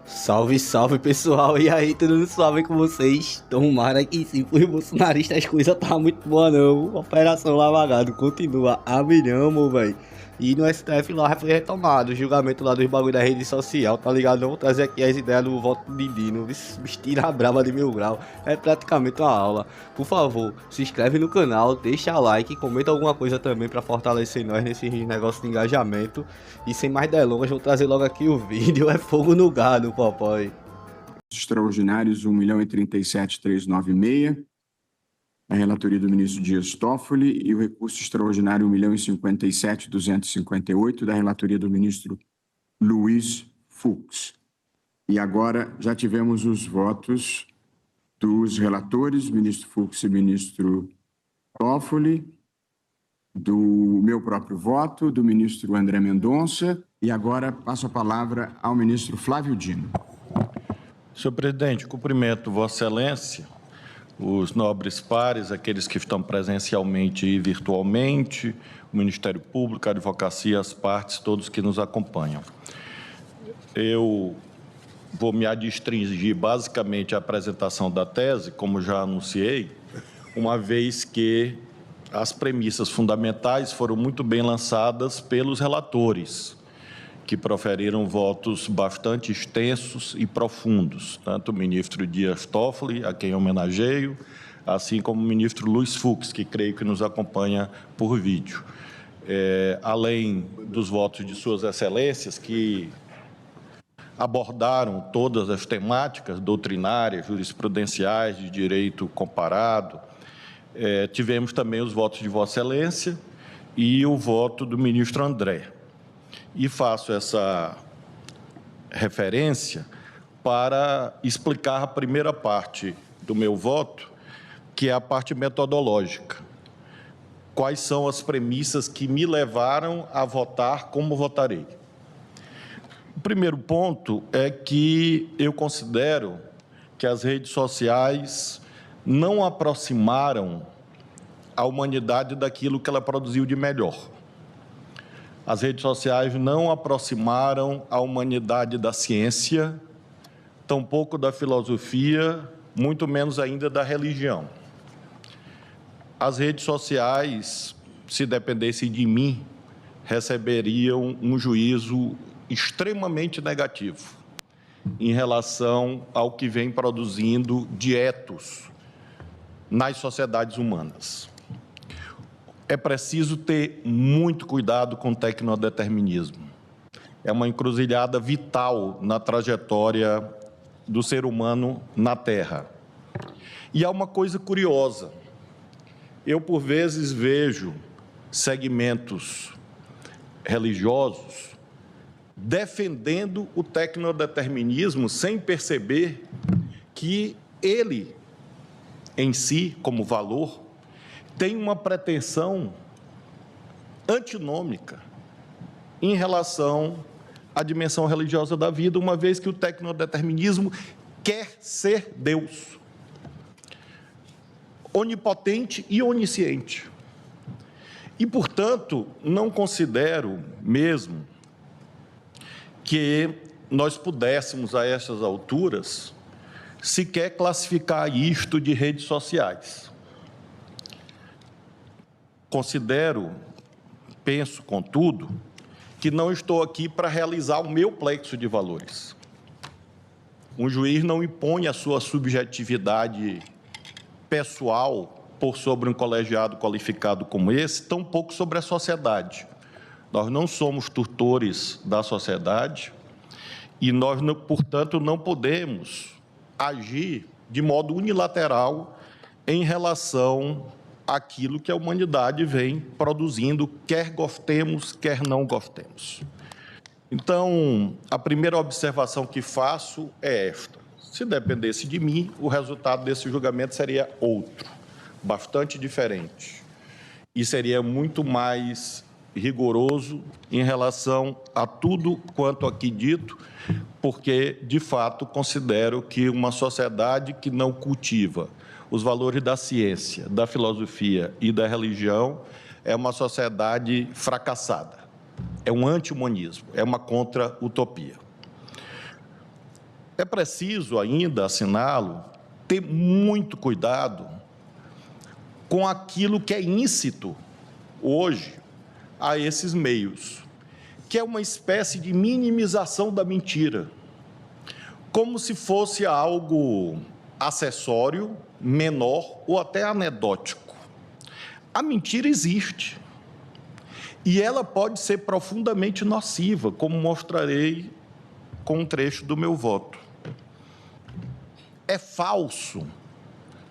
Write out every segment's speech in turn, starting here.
Salve, salve pessoal, e aí, tudo suave com vocês? Tomara que sim, por bolsonarista as coisas tá muito boa não. Operação Lava Jato continua a milhão, meu velho. E no STF lá foi retomado o julgamento lá dos bagulho da rede social, tá ligado? Vamos trazer aqui as ideias do voto de Dino, tira brava de 1000 graus. É praticamente uma aula. Por favor, se inscreve no canal, deixa like, comenta alguma coisa também pra fortalecer nós nesse negócio de engajamento. E sem mais delongas, vou trazer logo aqui o vídeo. É fogo no gado, papai. Extraordinários 1.037.396, a relatoria do ministro Dias Toffoli, e o recurso extraordinário 1.057.258, da relatoria do ministro Luiz Fux. E agora já tivemos os votos dos relatores, ministro Fux e ministro Toffoli, do meu próprio voto, do ministro André Mendonça, e agora passo a palavra ao ministro Flávio Dino. Senhor presidente, cumprimento Vossa Excelência, os nobres pares, aqueles que estão presencialmente e virtualmente, o Ministério Público, a advocacia, as partes, todos que nos acompanham. Eu vou me adstringir basicamente à apresentação da tese, como já anunciei, uma vez que as premissas fundamentais foram muito bem lançadas pelos relatores, que proferiram votos bastante extensos e profundos, tanto o ministro Dias Toffoli, a quem homenageio, assim como o ministro Luiz Fux, que creio que nos acompanha por vídeo. Além dos votos de suas excelências, que abordaram todas as temáticas doutrinárias, jurisprudenciais, de direito comparado, tivemos também os votos de Vossa Excelência e o voto do ministro André. E faço essa referência para explicar a primeira parte do meu voto, que é a parte metodológica. Quais são as premissas que me levaram a votar como votarei? O primeiro ponto é que eu considero que as redes sociais não aproximaram a humanidade daquilo que ela produziu de melhor. As redes sociais não aproximaram a humanidade da ciência, tampouco da filosofia, muito menos ainda da religião. As redes sociais, se dependessem de mim, receberiam um juízo extremamente negativo em relação ao que vem produzindo de etos nas sociedades humanas. É preciso ter muito cuidado com o tecnodeterminismo. É uma encruzilhada vital na trajetória do ser humano na Terra. E há uma coisa curiosa. Eu, por vezes, vejo segmentos religiosos defendendo o tecnodeterminismo sem perceber que ele, em si, como valor, tem uma pretensão antinômica em relação à dimensão religiosa da vida, uma vez que o tecnodeterminismo quer ser Deus, onipotente e onisciente. E, portanto, não considero mesmo que nós pudéssemos, a estas alturas, sequer classificar isto de redes sociais. Considero, penso, contudo, que não estou aqui para realizar o meu plexo de valores. Um juiz não impõe a sua subjetividade pessoal por sobre um colegiado qualificado como esse, tampouco sobre a sociedade. Nós não somos tutores da sociedade e nós, portanto, não podemos agir de modo unilateral em relação àquilo que a humanidade vem produzindo, quer gostemos, quer não gostemos. Então, a primeira observação que faço é esta. Se dependesse de mim, o resultado desse julgamento seria outro, bastante diferente. E seria muito mais rigoroso em relação a tudo quanto aqui dito, porque, de fato, considero que uma sociedade que não cultiva os valores da ciência, da filosofia e da religião é uma sociedade fracassada. É um anti-humanismo, é uma contra-utopia. É preciso ainda, assinalo, ter muito cuidado com aquilo que é íncito hoje a esses meios, que é uma espécie de minimização da mentira, como se fosse algo acessório, menor ou até anedótico. A mentira existe e ela pode ser profundamente nociva, como mostrarei com um trecho do meu voto. É falso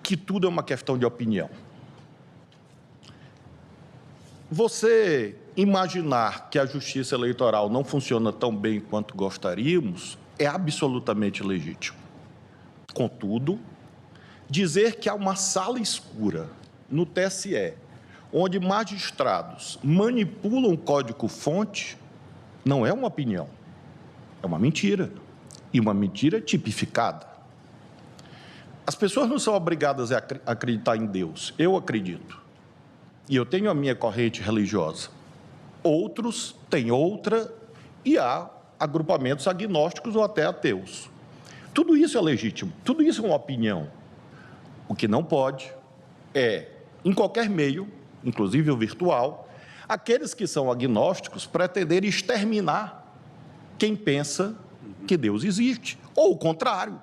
que tudo é uma questão de opinião. Você imaginar que a justiça eleitoral não funciona tão bem quanto gostaríamos é absolutamente legítimo. Contudo, dizer que há uma sala escura no TSE, onde magistrados manipulam o código-fonte, não é uma opinião, é uma mentira, e uma mentira tipificada. As pessoas não são obrigadas a acreditar em Deus, eu acredito, e eu tenho a minha corrente religiosa. Outros têm outra, e há agrupamentos agnósticos ou até ateus. Tudo isso é legítimo, tudo isso é uma opinião. O que não pode é, em qualquer meio, inclusive o virtual, aqueles que são agnósticos pretenderem exterminar quem pensa que Deus existe, ou o contrário.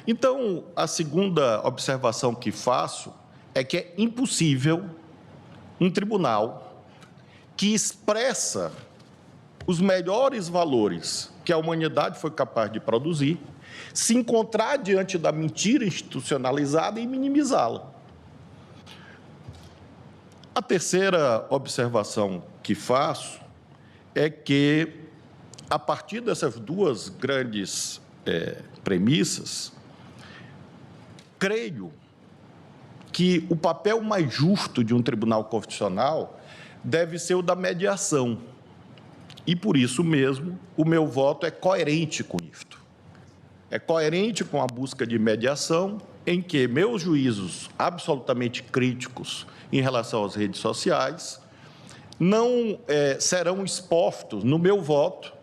Então, a segunda observação que faço é que é impossível um tribunal que expressa os melhores valores que a humanidade foi capaz de produzir se encontrar diante da mentira institucionalizada e minimizá-la. A terceira observação que faço é que, a partir dessas duas grandes premissas, creio que o papel mais justo de um tribunal constitucional deve ser o da mediação. E, por isso mesmo, o meu voto é coerente com isto. É coerente com a busca de mediação, em que meus juízos absolutamente críticos em relação às redes sociais não serão expostos no meu voto,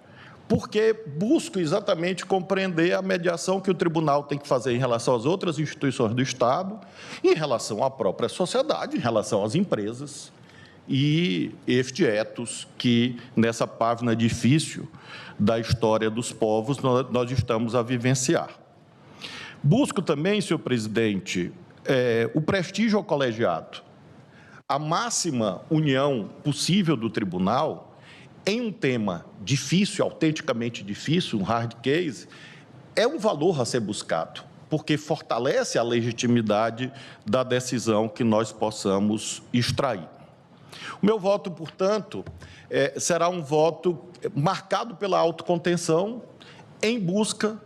porque busco exatamente compreender a mediação que o tribunal tem que fazer em relação às outras instituições do Estado, em relação à própria sociedade, em relação às empresas, e este ethos que, nessa página difícil da história dos povos, nós estamos a vivenciar. Busco também, senhor presidente, o prestígio ao colegiado, a máxima união possível do tribunal em um tema difícil, autenticamente difícil, um hard case, é um valor a ser buscado, porque fortalece a legitimidade da decisão que nós possamos extrair. O meu voto, portanto, será um voto marcado pela autocontenção, em busca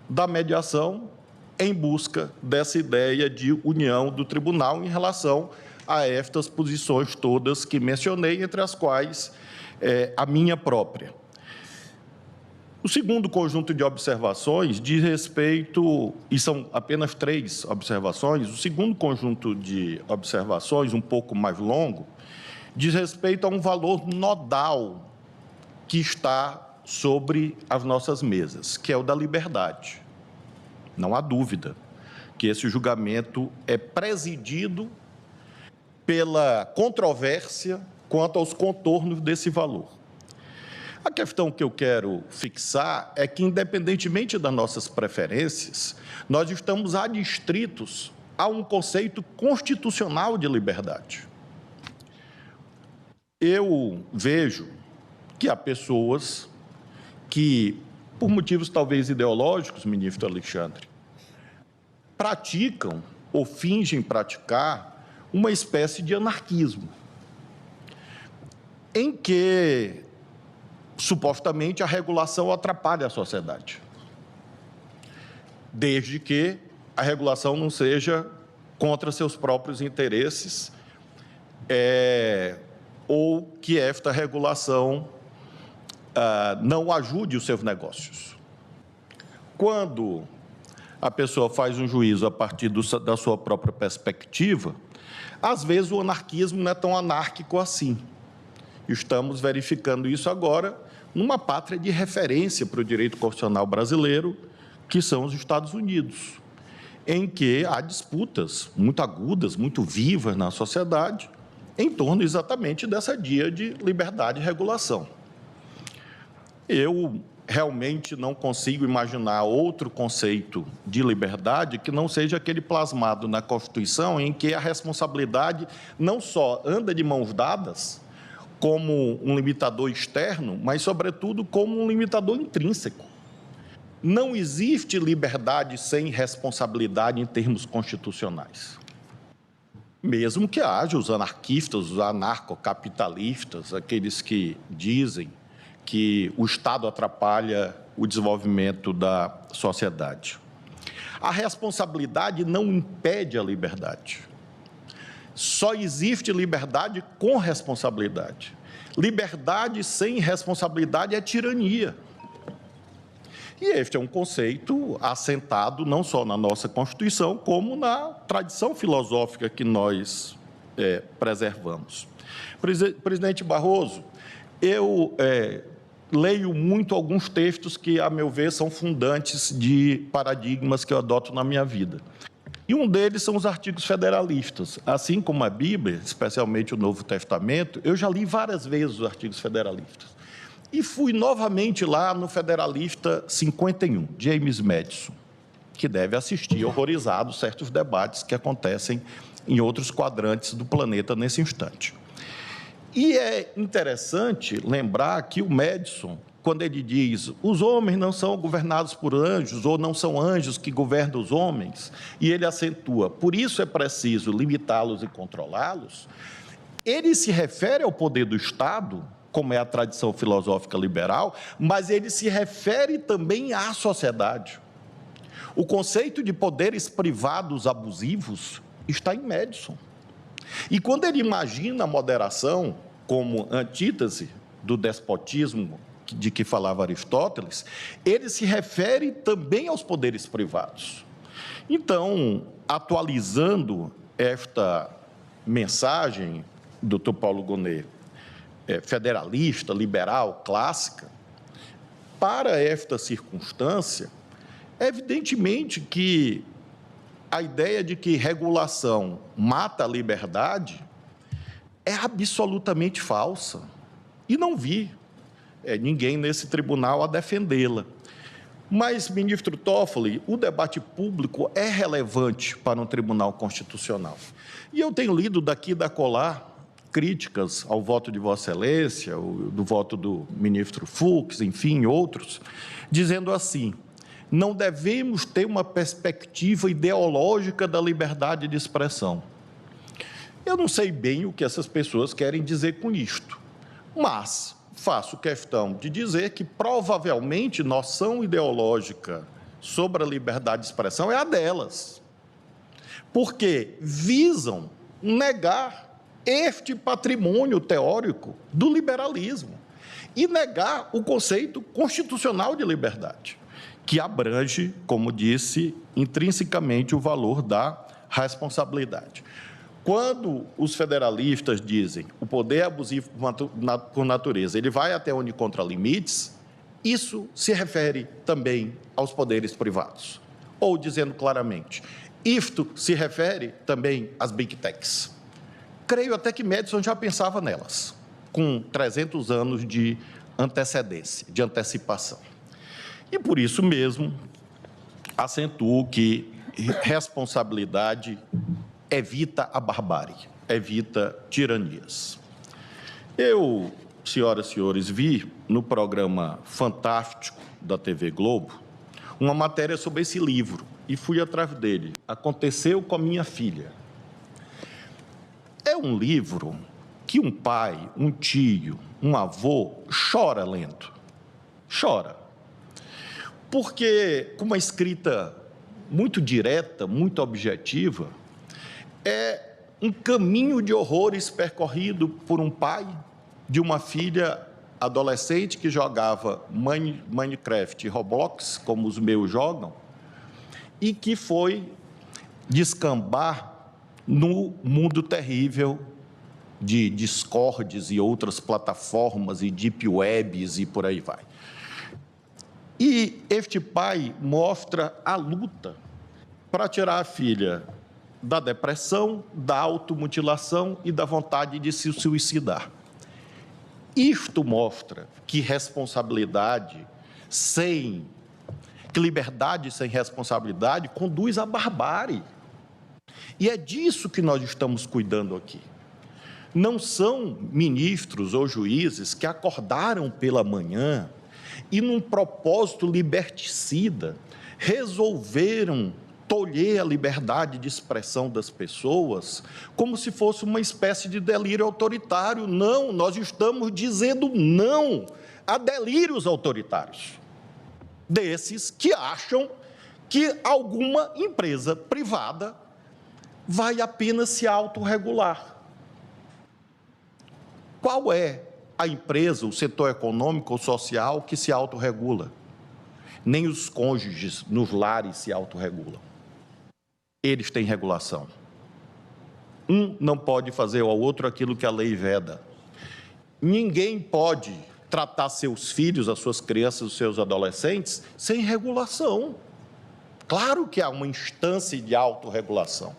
da mediação, em busca dessa ideia de união do tribunal em relação a estas posições todas que mencionei, entre as quais a minha própria. O segundo conjunto de observações diz respeito, e são apenas 3 observações, o segundo conjunto de observações, um pouco mais longo, diz respeito a um valor nodal que está sobre as nossas mesas, que é o da liberdade. Não há dúvida que esse julgamento é presidido pela controvérsia quanto aos contornos desse valor. A questão que eu quero fixar é que, independentemente das nossas preferências, nós estamos adstritos a um conceito constitucional de liberdade. Eu vejo que há pessoas que, por motivos talvez ideológicos, ministro Alexandre, praticam ou fingem praticar uma espécie de anarquismo, em que, supostamente, a regulação atrapalha a sociedade, desde que a regulação não seja contra seus próprios interesses, ou que esta regulação não ajude os seus negócios. Quando a pessoa faz um juízo a partir da sua própria perspectiva, às vezes o anarquismo não é tão anárquico assim. Estamos verificando isso agora numa pátria de referência para o direito constitucional brasileiro, que são os Estados Unidos, em que há disputas muito agudas, muito vivas na sociedade, em torno exatamente dessa dia de liberdade e regulação. Eu realmente não consigo imaginar outro conceito de liberdade que não seja aquele plasmado na Constituição, em que a responsabilidade não só anda de mãos dadas, como um limitador externo, mas, sobretudo, como um limitador intrínseco. Não existe liberdade sem responsabilidade em termos constitucionais. Mesmo que haja os anarquistas, os anarcocapitalistas, aqueles que dizem que o Estado atrapalha o desenvolvimento da sociedade. A responsabilidade não impede a liberdade. Só existe liberdade com responsabilidade. Liberdade sem responsabilidade é tirania. E este é um conceito assentado não só na nossa Constituição, como na tradição filosófica que nós preservamos. Presidente Barroso, eu leio muito alguns textos que, a meu ver, são fundantes de paradigmas que eu adoto na minha vida. E um deles são os artigos federalistas. Assim como a Bíblia, especialmente o Novo Testamento, eu já li várias vezes os artigos federalistas. E fui novamente lá no Federalista 51, James Madison, que deve assistir horrorizado certos debates que acontecem em outros quadrantes do planeta nesse instante. E é interessante lembrar que o Madison, quando ele diz os homens não são governados por anjos, ou não são anjos que governam os homens, e ele acentua, por isso é preciso limitá-los e controlá-los, ele se refere ao poder do Estado, como é a tradição filosófica liberal, mas ele se refere também à sociedade. O conceito de poderes privados abusivos está em Madison. E quando ele imagina a moderação como antítese do despotismo de que falava Aristóteles, ele se refere também aos poderes privados. Então, atualizando esta mensagem, Dr. Paulo Gonet, federalista, liberal, clássica, para esta circunstância, evidentemente que a ideia de que regulação mata a liberdade é absolutamente falsa. E não vi ninguém nesse tribunal a defendê-la. Mas, ministro Toffoli, o debate público é relevante para um tribunal constitucional. E eu tenho lido daqui e da acolá críticas ao voto de Vossa Excelência, do voto do ministro Fux, enfim, outros, dizendo assim, não devemos ter uma perspectiva ideológica da liberdade de expressão. Eu não sei bem o que essas pessoas querem dizer com isto, mas faço questão de dizer que, provavelmente, noção ideológica sobre a liberdade de expressão é a delas, porque visam negar este patrimônio teórico do liberalismo e negar o conceito constitucional de liberdade, que abrange, como disse, intrinsecamente o valor da responsabilidade. Quando os federalistas dizem o poder é abusivo por natureza, ele vai até onde encontra limites, isso se refere também aos poderes privados. Ou, dizendo claramente, isto se refere também às big techs. Creio até que Madison já pensava nelas, com 300 anos de antecedência, de antecipação. E, por isso mesmo, acentuo que responsabilidade evita a barbárie, evita tiranias. Eu, senhoras e senhores, vi no programa fantástico da TV Globo uma matéria sobre esse livro e fui atrás dele. Aconteceu com a minha filha. É um livro que um pai, um tio, um avô chora lendo. Chora. Porque, com uma escrita muito direta, muito objetiva, é um caminho de horrores percorrido por um pai de uma filha adolescente que jogava Minecraft e Roblox, como os meus jogam, e que foi descambar no mundo terrível de Discords e outras plataformas e Deep Webs e por aí vai. E este pai mostra a luta para tirar a filha da depressão, da automutilação e da vontade de se suicidar. Isto mostra que liberdade sem responsabilidade conduz à barbárie. E é disso que nós estamos cuidando aqui. Não são ministros ou juízes que acordaram pela manhã e, num propósito liberticida, resolveram tolher a liberdade de expressão das pessoas como se fosse uma espécie de delírio autoritário. Não, nós estamos dizendo não a delírios autoritários, desses que acham que alguma empresa privada vai apenas se autorregular. Qual é a empresa, o setor econômico ou social que se autorregula? Nem os cônjuges nos lares se autorregulam. Eles têm regulação. Um não pode fazer ao outro aquilo que a lei veda. Ninguém pode tratar seus filhos, as suas crianças, os seus adolescentes, sem regulação. Claro que há uma instância de autorregulação,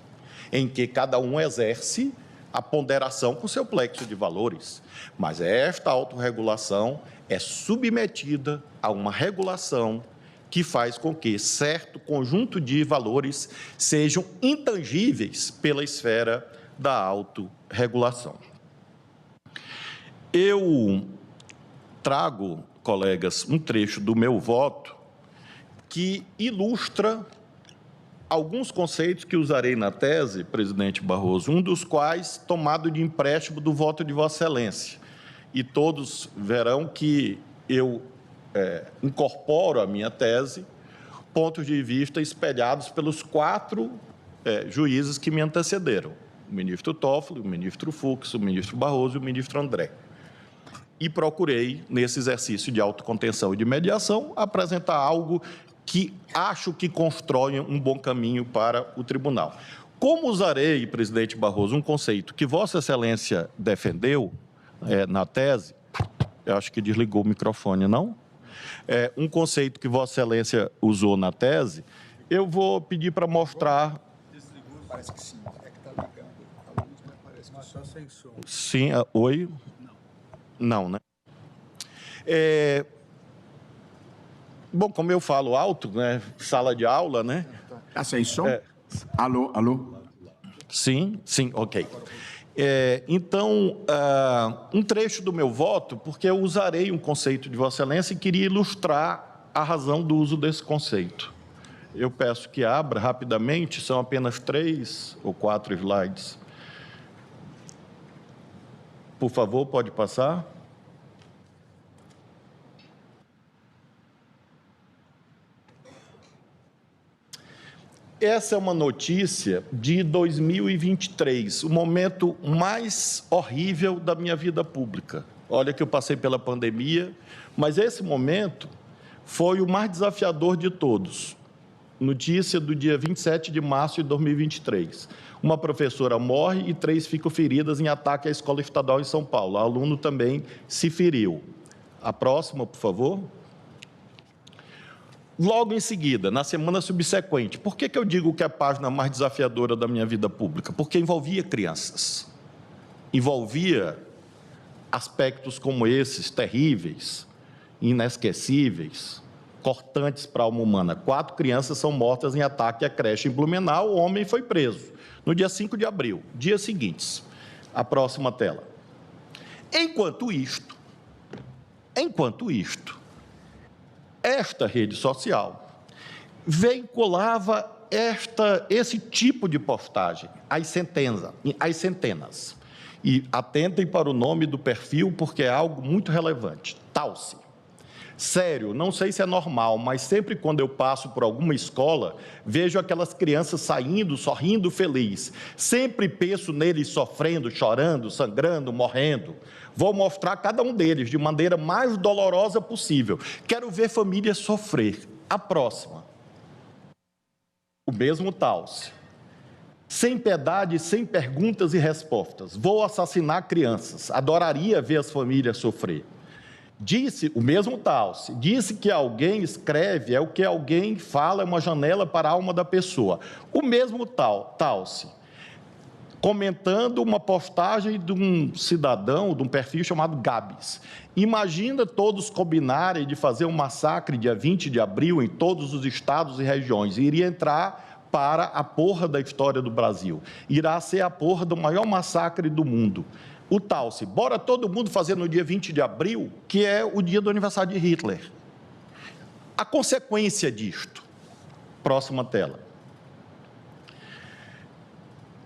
em que cada um exerce a ponderação com seu plexo de valores, mas esta autorregulação é submetida a uma regulação que faz com que certo conjunto de valores sejam intangíveis pela esfera da autorregulação. Eu trago, colegas, um trecho do meu voto que ilustra alguns conceitos que usarei na tese, presidente Barroso, um dos quais tomado de empréstimo do voto de Vossa Excelência. E todos verão que eu incorporo à minha tese pontos de vista espelhados pelos 4 juízes que me antecederam, o ministro Toffoli, o ministro Fux, o ministro Barroso e o ministro André. E procurei, nesse exercício de autocontenção e de mediação, apresentar algo que acho que constrói um bom caminho para o tribunal. Como usarei, presidente Barroso, um conceito que Vossa Excelência defendeu na tese, eu acho que desligou o microfone, não? Um conceito que Vossa Excelência usou na tese, eu vou pedir para mostrar... Desligou? Parece que sim. É que está ligando a luz, mas parece que só sem som. Sim, oi? Não, né? Bom, como eu falo alto, né? Sala de aula, né? Está sem som? Alô, alô? Sim, ok. Então, um trecho do meu voto, porque eu usarei um conceito de Vossa Excelência e queria ilustrar a razão do uso desse conceito. Eu peço que abra rapidamente, são apenas 3 ou 4 slides. Por favor, pode passar. Essa é uma notícia de 2023, o momento mais horrível da minha vida pública. Olha que eu passei pela pandemia, mas esse momento foi o mais desafiador de todos. Notícia do dia 27 de março de 2023. Uma professora morre e 3 ficam feridas em ataque à escola estadual em São Paulo. O aluno também se feriu. A próxima, por favor. Logo em seguida, na semana subsequente, por que eu digo que é a página mais desafiadora da minha vida pública? Porque envolvia crianças, envolvia aspectos como esses, terríveis, inesquecíveis, cortantes para a alma humana. 4 crianças são mortas em ataque à creche em Blumenau, o homem foi preso no dia 5 de abril, dias seguintes. A próxima tela. Enquanto isto, esta rede social veiculava esse tipo de postagem, às centenas. E atentem para o nome do perfil, porque é algo muito relevante. Talce. Sério, não sei se é normal, mas sempre quando eu passo por alguma escola, vejo aquelas crianças saindo, sorrindo, feliz. Sempre penso neles sofrendo, chorando, sangrando, morrendo. Vou mostrar cada um deles de maneira mais dolorosa possível. Quero ver famílias sofrer. A próxima. O mesmo Talce. sem piedade, sem perguntas e respostas. Vou assassinar crianças. Adoraria ver as famílias sofrer. Disse, o mesmo Talce, disse que alguém escreve, é o que alguém fala, é uma janela para a alma da pessoa. O mesmo Talce, comentando uma postagem de um cidadão, de um perfil chamado Gabs. Imagina todos combinarem de fazer um massacre dia 20 de abril em todos os estados e regiões. Iria entrar para a porra da história do Brasil. Irá ser a porra do maior massacre do mundo. O Talce, bora todo mundo fazer no dia 20 de abril, que é o dia do aniversário de Hitler. A consequência disto, próxima tela.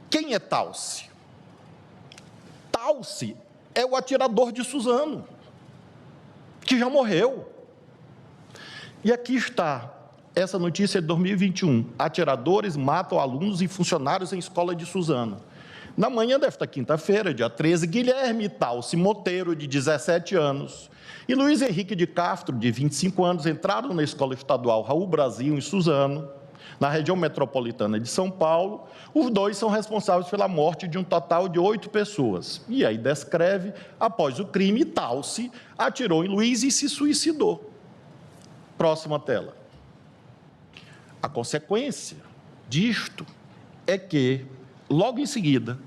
Quem é Talce? Talce é o atirador de Suzano, que já morreu. E aqui está essa notícia de 2021. Atiradores matam alunos e funcionários em escola de Suzano. Na manhã desta quinta-feira, dia 13, Guilherme Talce Monteiro, de 17 anos, e Luiz Henrique de Castro, de 25 anos, entraram na Escola Estadual Raul Brasil, em Suzano, na região metropolitana de São Paulo. Os dois são responsáveis pela morte de um total de 8 pessoas. E aí descreve, após o crime, Talce atirou em Luiz e se suicidou. Próxima tela. A consequência disto é que, logo em seguida,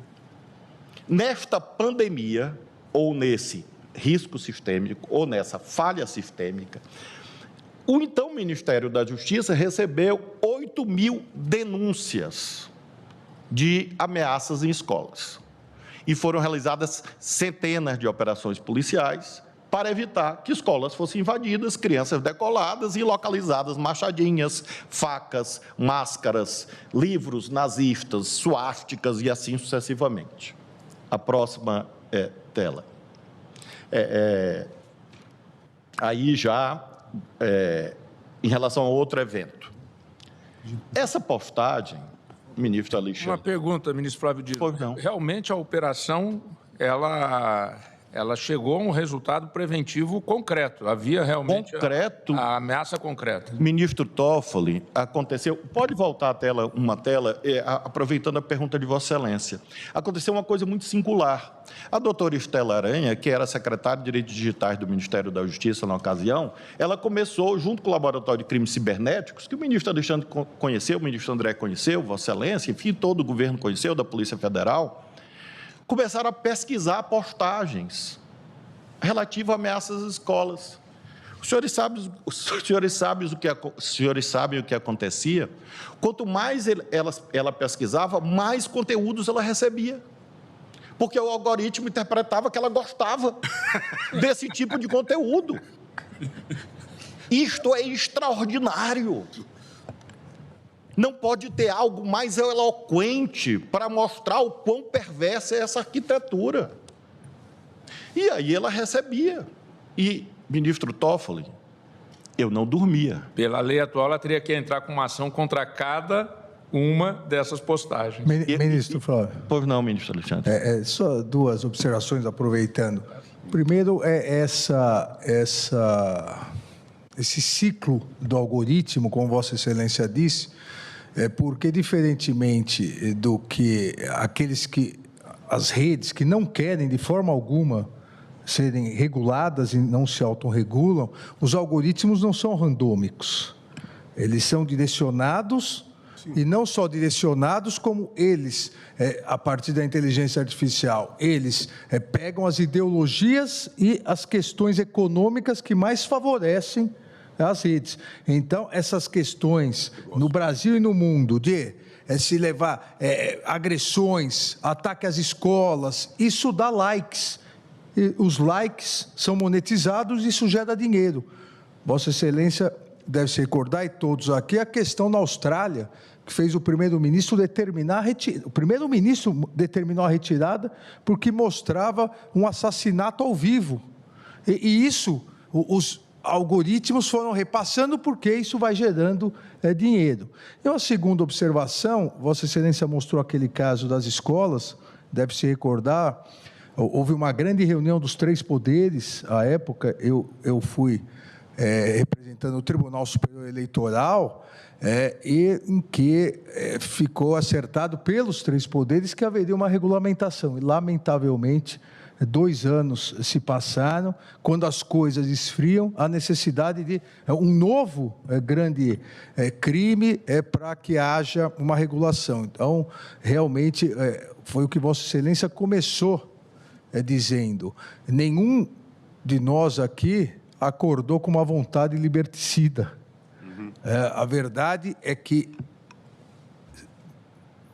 nesta pandemia, ou nesse risco sistêmico, ou nessa falha sistêmica, o então Ministério da Justiça recebeu 8.000 denúncias de ameaças em escolas. E foram realizadas centenas de operações policiais para evitar que escolas fossem invadidas, crianças decoladas e localizadas machadinhas, facas, máscaras, livros nazistas, suásticas e assim sucessivamente. A próxima tela. Aí já, em relação a outro evento. Essa postagem, ministro Alexandre... Uma pergunta, ministro Flávio Dino. Pois não. Realmente a operação, ela chegou a um resultado preventivo concreto. Havia realmente concreto, a ameaça concreta. Ministro Toffoli, aconteceu... Pode voltar a tela, uma tela, aproveitando a pergunta de Vossa Excelência. Aconteceu uma coisa muito singular. A doutora Estela Aranha, que era secretária de Direitos Digitais do Ministério da Justiça na ocasião, ela começou, junto com o Laboratório de Crimes Cibernéticos, que o ministro Alexandre conheceu, o ministro André conheceu, Vossa Excelência, enfim, todo o governo conheceu, da Polícia Federal, começaram a pesquisar postagens relativas a ameaças às escolas. Os senhores sabem o que acontecia? Quanto mais ela pesquisava, mais conteúdos ela recebia. Porque o algoritmo interpretava que ela gostava desse tipo de conteúdo. Isto é extraordinário. Não pode ter algo mais eloquente para mostrar o quão perversa é essa arquitetura. E aí ela recebia. E, ministro Toffoli, eu não dormia. Pela lei atual, ela teria que entrar com uma ação contra cada uma dessas postagens. Ministro Flávio. Pois não, ministro Alexandre. Só duas observações, aproveitando. Primeiro, esse ciclo do algoritmo, como Vossa Excelência disse, porque, diferentemente do que as redes que não querem, de forma alguma, serem reguladas e não se autorregulam, os algoritmos não são randômicos. Eles são direcionados, e não só direcionados, como eles, a partir da inteligência artificial, eles pegam as ideologias e as questões econômicas que mais favorecem as redes. Então, essas questões no Brasil e no mundo de se levar agressões, ataque às escolas, isso dá likes. E os likes são monetizados e isso gera dinheiro. Vossa Excelência deve se recordar, e todos aqui, a questão na Austrália, que fez o primeiro-ministro determinar a retirada. O primeiro-ministro determinou a retirada porque mostrava um assassinato ao vivo. E isso, os algoritmos foram repassando porque isso vai gerando dinheiro. E uma segunda observação, Vossa Excelência mostrou aquele caso das escolas, deve se recordar, houve uma grande reunião dos 3 poderes, à época eu fui representando o Tribunal Superior Eleitoral, e em que ficou acertado pelos 3 poderes que haveria uma regulamentação. E, lamentavelmente, 2 anos se passaram. Quando as coisas esfriam, a necessidade de um novo grande crime para que haja uma regulação. Então, realmente, foi o que Vossa Excelência começou dizendo. Nenhum de nós aqui acordou com uma vontade liberticida. A verdade é que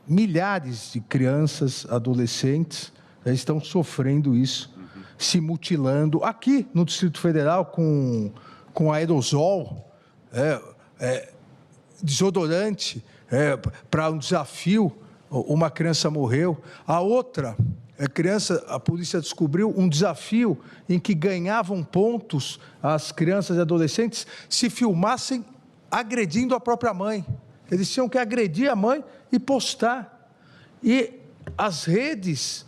milhares de crianças, adolescentes, estão sofrendo isso, se mutilando. Aqui no Distrito Federal, com aerosol, desodorante, para um desafio, uma criança morreu. A outra criança, a polícia descobriu um desafio em que ganhavam pontos as crianças e adolescentes se filmassem agredindo a própria mãe. Eles tinham que agredir a mãe e postar. E as redes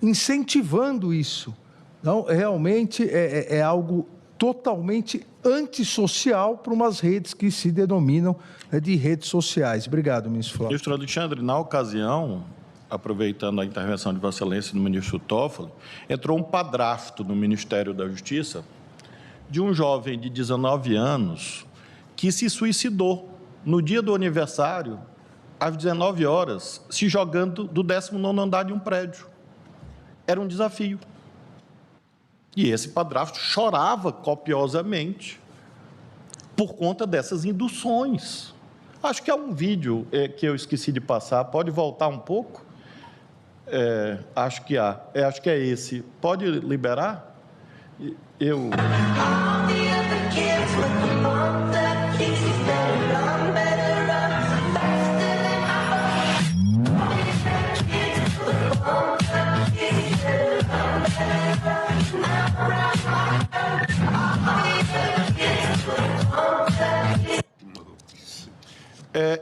incentivando isso. Então, realmente é algo totalmente antissocial para umas redes que se denominam de redes sociais. Obrigado, ministro Flávio. Ministro Alexandre, na ocasião, aproveitando a intervenção de Vossa Excelência no ministro Toffoli, entrou um padrasto no Ministério da Justiça de um jovem de 19 anos que se suicidou no dia do aniversário, às 19 horas, se jogando do 19º andar de um prédio. Era um desafio. E esse padrasto chorava copiosamente por conta dessas induções. Acho que há um vídeo que eu esqueci de passar. Pode voltar um pouco? Acho que há. Acho que é esse. Pode liberar? Eu...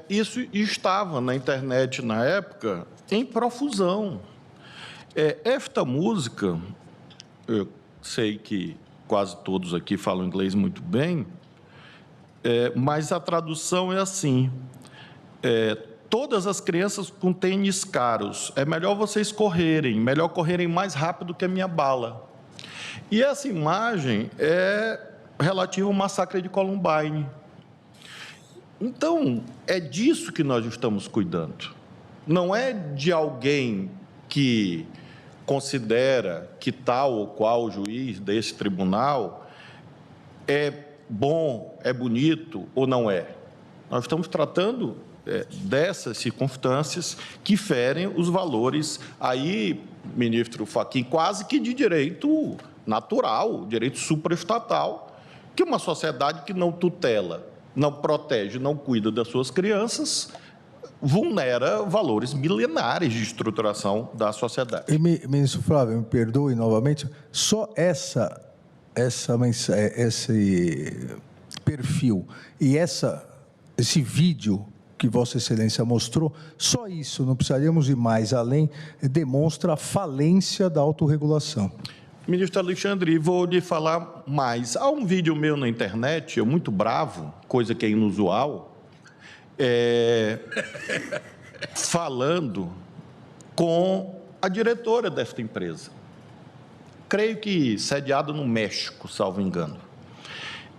Isso estava na internet na época em profusão. Esta música, eu sei que quase todos aqui falam inglês muito bem, mas a tradução é assim: todas as crianças com tênis caros, é melhor vocês correrem, melhor correrem mais rápido que a minha bala. E essa imagem é relativa ao massacre de Columbine. Então, é disso que nós estamos cuidando. Não é de alguém que considera que tal ou qual juiz desse tribunal é bom, é bonito ou não é. Nós estamos tratando dessas circunstâncias que ferem os valores, aí, ministro Fachin, quase que de direito natural, direito supraestatal, que uma sociedade que não tutela, não protege, não cuida das suas crianças, vulnera valores milenares de estruturação da sociedade. E, ministro Flávio, me perdoe novamente, só esse perfil e esse vídeo que Vossa Excelência mostrou, só isso, não precisaríamos ir mais além, demonstra a falência da autorregulação. Ministro Alexandre, vou lhe falar mais. Há um vídeo meu na internet, eu muito bravo, coisa que é inusual, falando com a diretora desta empresa. Creio que sediado no México, salvo engano.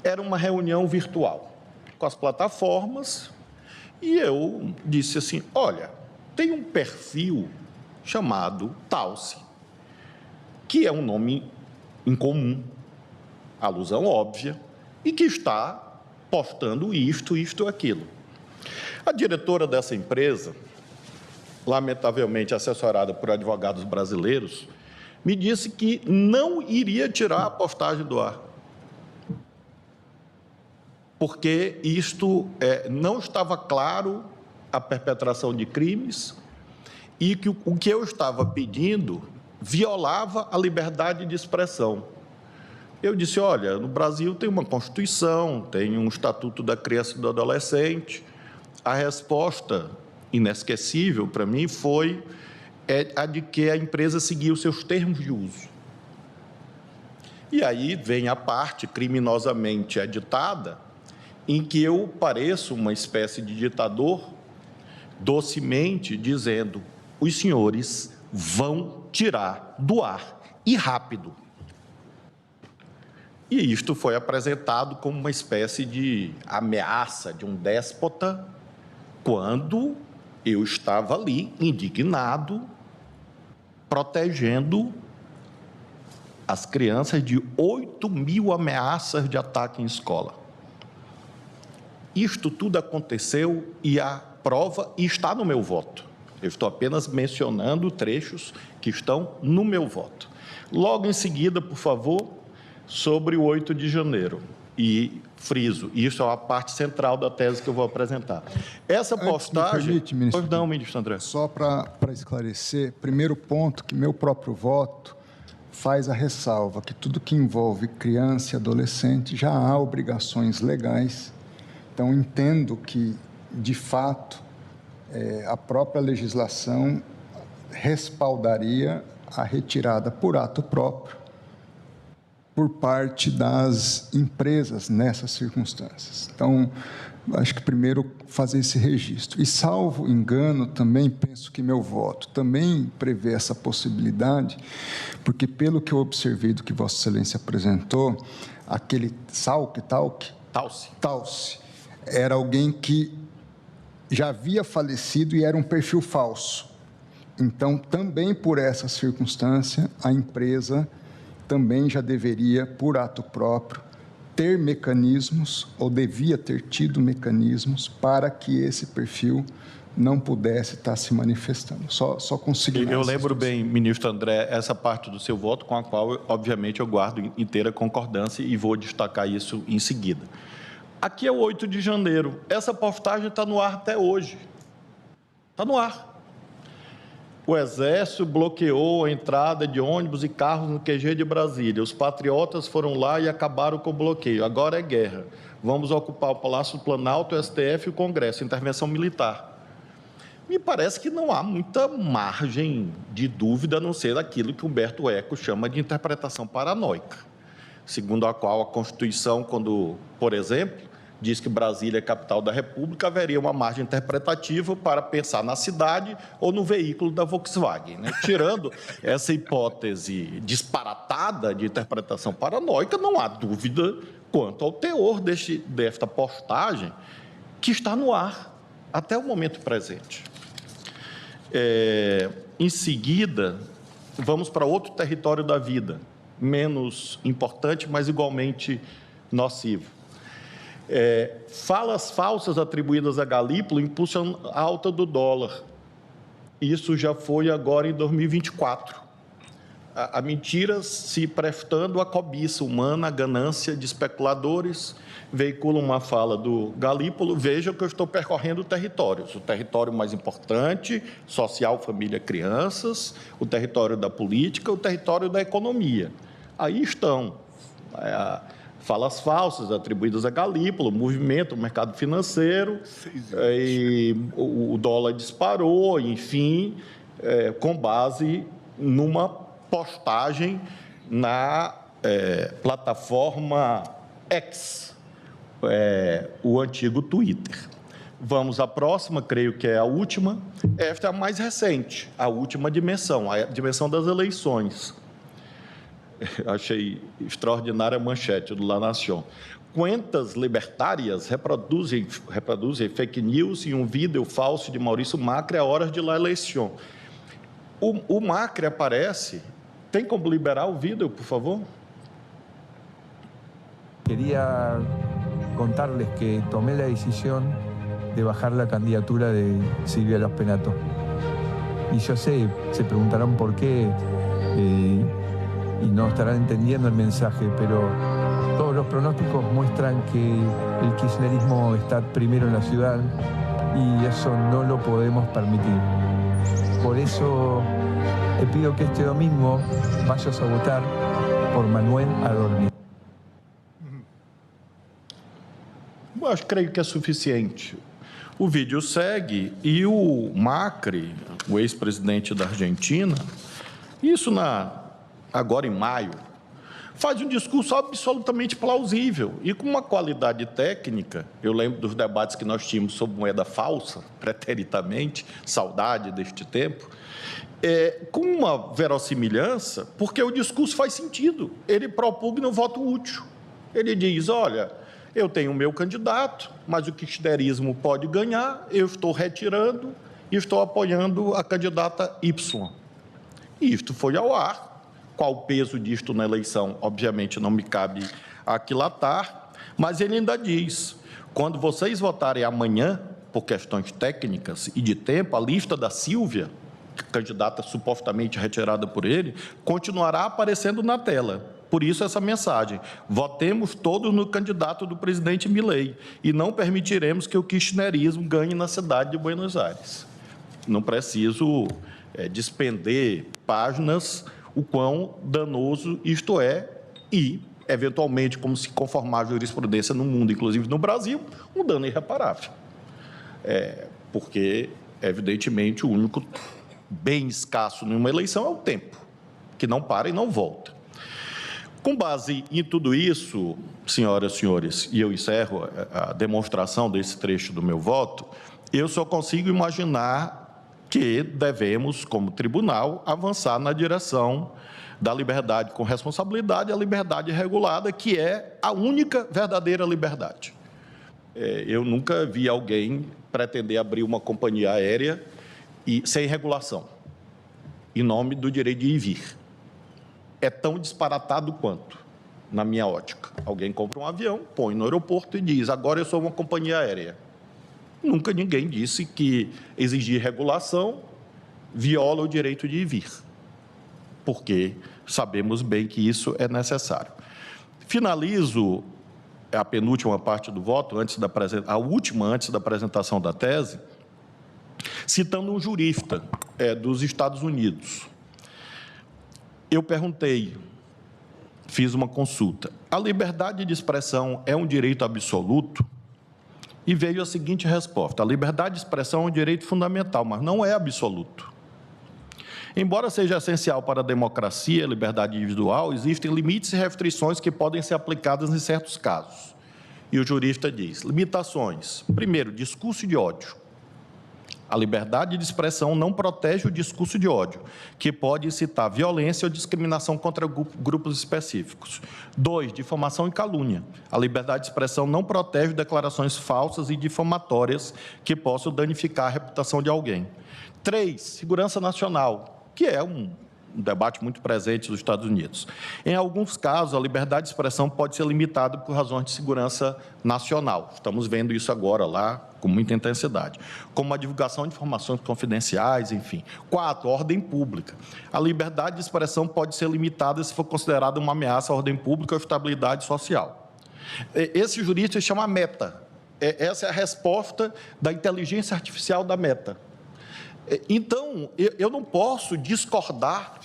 Era uma reunião virtual com as plataformas e eu disse assim: olha, tem um perfil chamado Talce, que é um nome incomum, alusão óbvia, e que está postando isto, aquilo. A diretora dessa empresa, lamentavelmente assessorada por advogados brasileiros, me disse que não iria tirar a postagem do ar, porque isto não estava claro a perpetração de crimes e que o que eu estava pedindo violava a liberdade de expressão. Eu disse: olha, no Brasil tem uma Constituição, tem um Estatuto da Criança e do Adolescente. A resposta inesquecível para mim foi a de que a empresa seguia os seus termos de uso. E aí vem a parte criminosamente editada, em que eu pareço uma espécie de ditador, docemente dizendo: os senhores vão tirar do ar, e rápido. E isto foi apresentado como uma espécie de ameaça de um déspota, quando eu estava ali, indignado, protegendo as crianças de 8.000 ameaças de ataque em escola. Isto tudo aconteceu e a prova está no meu voto. Eu estou apenas mencionando trechos que estão no meu voto. Logo em seguida, por favor, sobre o 8 de janeiro. E friso, isso é uma parte central da tese que eu vou apresentar. Essa postagem... Permite, ministro, pois não, ministro André. Só para esclarecer, primeiro ponto, que meu próprio voto faz a ressalva que tudo que envolve criança e adolescente já há obrigações legais. Então, entendo que, de fato, a própria legislação respaldaria a retirada por ato próprio por parte das empresas nessas circunstâncias. Então, acho que primeiro fazer esse registro. E, salvo engano, também penso que meu voto também prevê essa possibilidade, porque, pelo que eu observei do que Vossa Excelência apresentou, aquele Tauce, era alguém que já havia falecido e era um perfil falso. Então, também por essa circunstância, a empresa também já deveria, por ato próprio, ter mecanismos, ou devia ter tido mecanismos, para que esse perfil não pudesse estar se manifestando. Só consignar. Eu lembro bem, ministro André, essa parte do seu voto, com a qual, obviamente, eu guardo inteira concordância e vou destacar isso em seguida. Aqui é o 8 de janeiro. Essa postagem está no ar até hoje. Está no ar. O Exército bloqueou a entrada de ônibus e carros no QG de Brasília. Os patriotas foram lá e acabaram com o bloqueio. Agora é guerra. Vamos ocupar o Palácio do Planalto, o STF e o Congresso. Intervenção militar. Me parece que não há muita margem de dúvida, a não ser aquilo que Humberto Eco chama de interpretação paranoica, segundo a qual a Constituição, quando, por exemplo, diz que Brasília é capital da República, haveria uma margem interpretativa para pensar na cidade ou no veículo da Volkswagen, né? Tirando essa hipótese disparatada de interpretação paranoica, não há dúvida quanto ao teor desta postagem que está no ar até o momento presente. Em seguida, vamos para outro território da vida, menos importante, mas igualmente nocivo. Falas falsas atribuídas a Galípolo impulsionam a alta do dólar. Isso já foi agora em 2024. A mentira se prestando à cobiça humana, à ganância de especuladores, veicula uma fala do Galípolo. Veja que eu estou percorrendo territórios. O território mais importante, social, família, crianças, o território da política, o território da economia. Aí estão falas falsas atribuídas a Galípolo, movimento, o mercado financeiro, e o dólar disparou, enfim, com base numa postagem na plataforma X, o antigo Twitter. Vamos à próxima, creio que é a última. Esta é a mais recente, a última dimensão, a dimensão das eleições. Achei extraordinária a manchete do La Nación. Cuentas libertárias reproduzem fake news em um vídeo falso de Maurício Macri a horas de la eleição. O Macri aparece. Tem como liberar o vídeo, por favor? Quería contarles que tomé la decisión de bajar la candidatura de Silvia Los Penato. Y yo sé, se preguntarán por qué, y no estarán entendiendo el mensaje, pero todos los pronósticos muestran que el kirchnerismo está primero en la ciudad y eso no lo podemos permitir. Por eso te pido que este domingo vayas a votar por Manuel Adorni. Eu creio que é suficiente. O vídeo segue e o Macri, o ex-presidente da Argentina, isso agora em maio, faz um discurso absolutamente plausível e com uma qualidade técnica. Eu lembro dos debates que nós tínhamos sobre moeda falsa, preteritamente, saudade deste tempo, com uma verossimilhança, porque o discurso faz sentido. Ele propugna o voto útil. Ele diz, olha, eu tenho o meu candidato, mas o kirchnerismo pode ganhar, eu estou retirando e estou apoiando a candidata Y. E isto foi ao ar. Qual o peso disto na eleição? Obviamente não me cabe aquilatar, mas ele ainda diz, quando vocês votarem amanhã, por questões técnicas e de tempo, a lista da Silvia, candidata supostamente retirada por ele, continuará aparecendo na tela. Por isso essa mensagem, votemos todos no candidato do presidente Milei e não permitiremos que o kirchnerismo ganhe na cidade de Buenos Aires. Não preciso despender páginas o quão danoso isto é e, eventualmente, como se conformar a jurisprudência no mundo, inclusive no Brasil, um dano irreparável. Porque, evidentemente, o único bem escasso numa eleição é o tempo, que não para e não volta. Com base em tudo isso, senhoras e senhores, e eu encerro a demonstração desse trecho do meu voto, eu só consigo imaginar que devemos, como tribunal, avançar na direção da liberdade com responsabilidade, a liberdade regulada, que é a única verdadeira liberdade. Eu nunca vi alguém pretender abrir uma companhia aérea sem regulação, em nome do direito de ir e vir. É tão disparatado quanto, na minha ótica. Alguém compra um avião, põe no aeroporto e diz, agora eu sou uma companhia aérea. Nunca ninguém disse que exigir regulação viola o direito de ir e vir, porque sabemos bem que isso é necessário. Finalizo a penúltima parte do voto, a última antes da apresentação da tese, citando um jurista dos Estados Unidos. Eu perguntei, fiz uma consulta, a liberdade de expressão é um direito absoluto? E veio a seguinte resposta, a liberdade de expressão é um direito fundamental, mas não é absoluto. Embora seja essencial para a democracia e a liberdade individual, existem limites e restrições que podem ser aplicadas em certos casos. E o jurista diz, limitações. Primeiro, discurso de ódio. A liberdade de expressão não protege o discurso de ódio, que pode incitar violência ou discriminação contra grupos específicos. 2, difamação e calúnia. A liberdade de expressão não protege declarações falsas e difamatórias que possam danificar a reputação de alguém. 3, segurança nacional, que é um debate muito presente nos Estados Unidos. Em alguns casos, a liberdade de expressão pode ser limitada por razões de segurança nacional. Estamos vendo isso agora lá com muita intensidade, como a divulgação de informações confidenciais, enfim. 4, ordem pública. A liberdade de expressão pode ser limitada se for considerada uma ameaça à ordem pública ou à estabilidade social. Esse jurista chama Meta. Essa é a resposta da inteligência artificial da Meta. Então, eu não posso discordar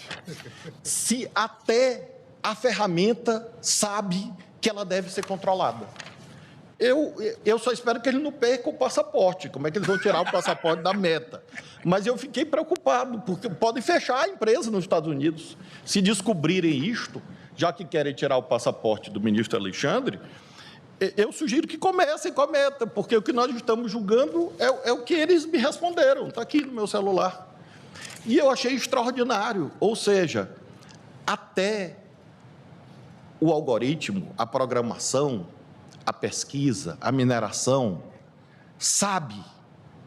se até a ferramenta sabe que ela deve ser controlada. Eu só espero que ele não perca o passaporte. Como é que eles vão tirar o passaporte da Meta? Mas eu fiquei preocupado, porque podem fechar a empresa nos Estados Unidos. Se descobrirem isto, já que querem tirar o passaporte do ministro Alexandre, eu sugiro que comecem com a Meta, porque o que nós estamos julgando é o que eles me responderam, está aqui no meu celular. E eu achei extraordinário, ou seja, até o algoritmo, a programação, a pesquisa, a mineração, sabe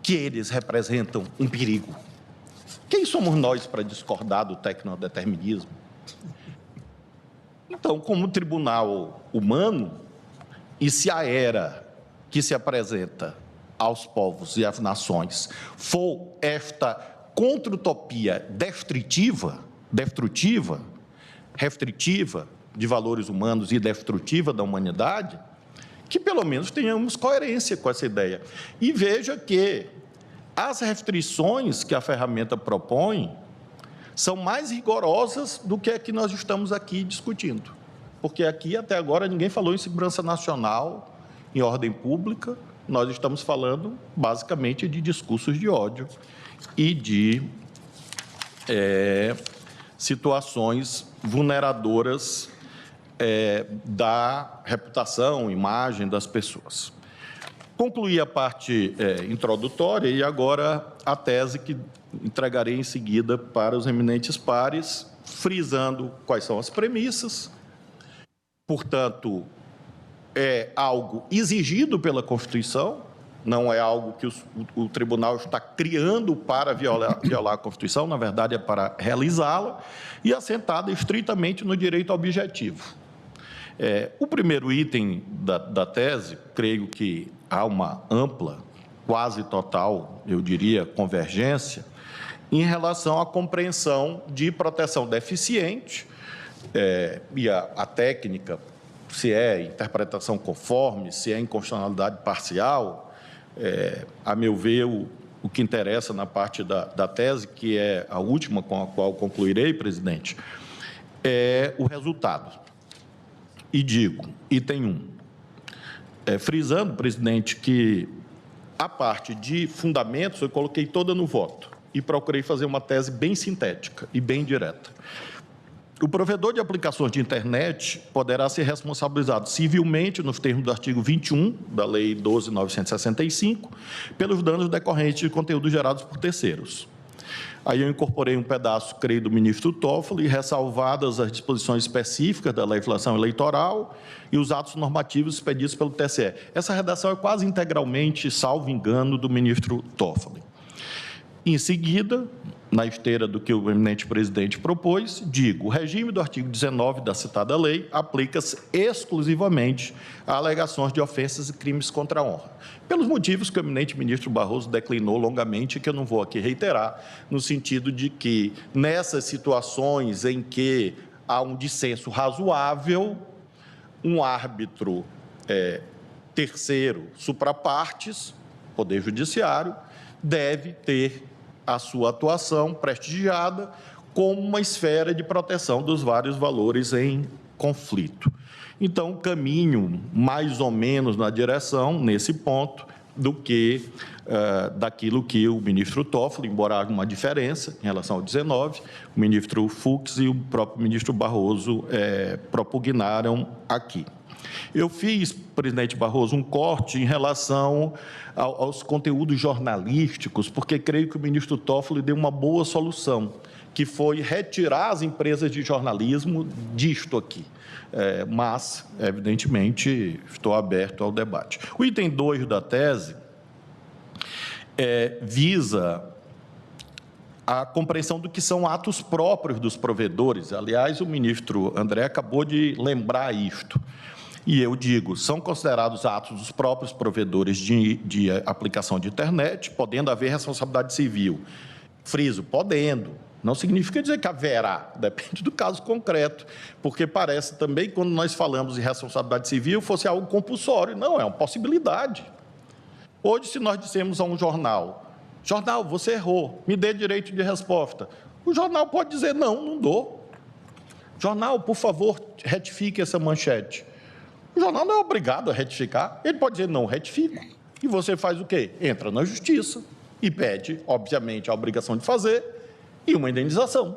que eles representam um perigo. Quem somos nós para discordar do tecnodeterminismo? Então, como tribunal humano, e se a era que se apresenta aos povos e às nações for esta contra-utopia destrutiva, restritiva de valores humanos e destrutiva da humanidade, que pelo menos tenhamos coerência com essa ideia. E veja que as restrições que a ferramenta propõe são mais rigorosas do que a que nós estamos aqui discutindo. Porque aqui, até agora, ninguém falou em segurança nacional, em ordem pública. Nós estamos falando, basicamente, de discursos de ódio e de situações vulneradoras da reputação, imagem das pessoas. Concluí a parte introdutória e agora a tese que entregarei em seguida para os eminentes pares, frisando quais são as premissas. Portanto, é algo exigido pela Constituição, não é algo que o tribunal está criando para violar a Constituição, na verdade é para realizá-la, e assentada estritamente no direito objetivo. O primeiro item da tese, creio que há uma ampla, quase total, eu diria, convergência, em relação à compreensão de proteção deficiente e a técnica, se é interpretação conforme, se é inconstitucionalidade parcial, a meu ver, o que interessa na parte da tese, que é a última com a qual concluirei, presidente, é o resultado. E digo, item 1, frisando, presidente, que a parte de fundamentos eu coloquei toda no voto e procurei fazer uma tese bem sintética e bem direta. O provedor de aplicações de internet poderá ser responsabilizado civilmente, nos termos do artigo 21 da Lei 12.965, pelos danos decorrentes de conteúdos gerados por terceiros. Aí eu incorporei um pedaço, creio, do ministro Toffoli, ressalvadas as disposições específicas da legislação eleitoral e os atos normativos expedidos pelo TSE. Essa redação é quase integralmente, salvo engano, do ministro Toffoli. Em seguida, na esteira do que o eminente presidente propôs, digo, o regime do artigo 19 da citada lei aplica-se exclusivamente a alegações de ofensas e crimes contra a honra, pelos motivos que o eminente ministro Barroso declinou longamente, que eu não vou aqui reiterar, no sentido de que, nessas situações em que há um dissenso razoável, um árbitro terceiro, suprapartes, Poder Judiciário, deve ter a sua atuação prestigiada como uma esfera de proteção dos vários valores em conflito. Então, caminho mais ou menos na direção, nesse ponto, do que daquilo que o ministro Toffoli, embora haja uma diferença em relação ao 19, o ministro Fux e o próprio ministro Barroso propugnaram aqui. Eu fiz, presidente Barroso, um corte em relação aos conteúdos jornalísticos, porque creio que o ministro Toffoli deu uma boa solução, que foi retirar as empresas de jornalismo disto aqui. Mas, evidentemente, estou aberto ao debate. O item 2 da tese visa a compreensão do que são atos próprios dos provedores. Aliás, o ministro André acabou de lembrar isto. E eu digo, são considerados atos dos próprios provedores de aplicação de internet, podendo haver responsabilidade civil. Friso, podendo. Não significa dizer que haverá, depende do caso concreto, porque parece também, quando nós falamos em responsabilidade civil, fosse algo compulsório. Não, é uma possibilidade. Hoje, se nós dissemos a um jornal, você errou, me dê direito de resposta. O jornal pode dizer, não dou. Jornal, por favor, retifique essa manchete. O jornal não é obrigado a retificar, ele pode dizer, não retifico. E você faz o quê? Entra na justiça e pede, obviamente, a obrigação de fazer e uma indenização.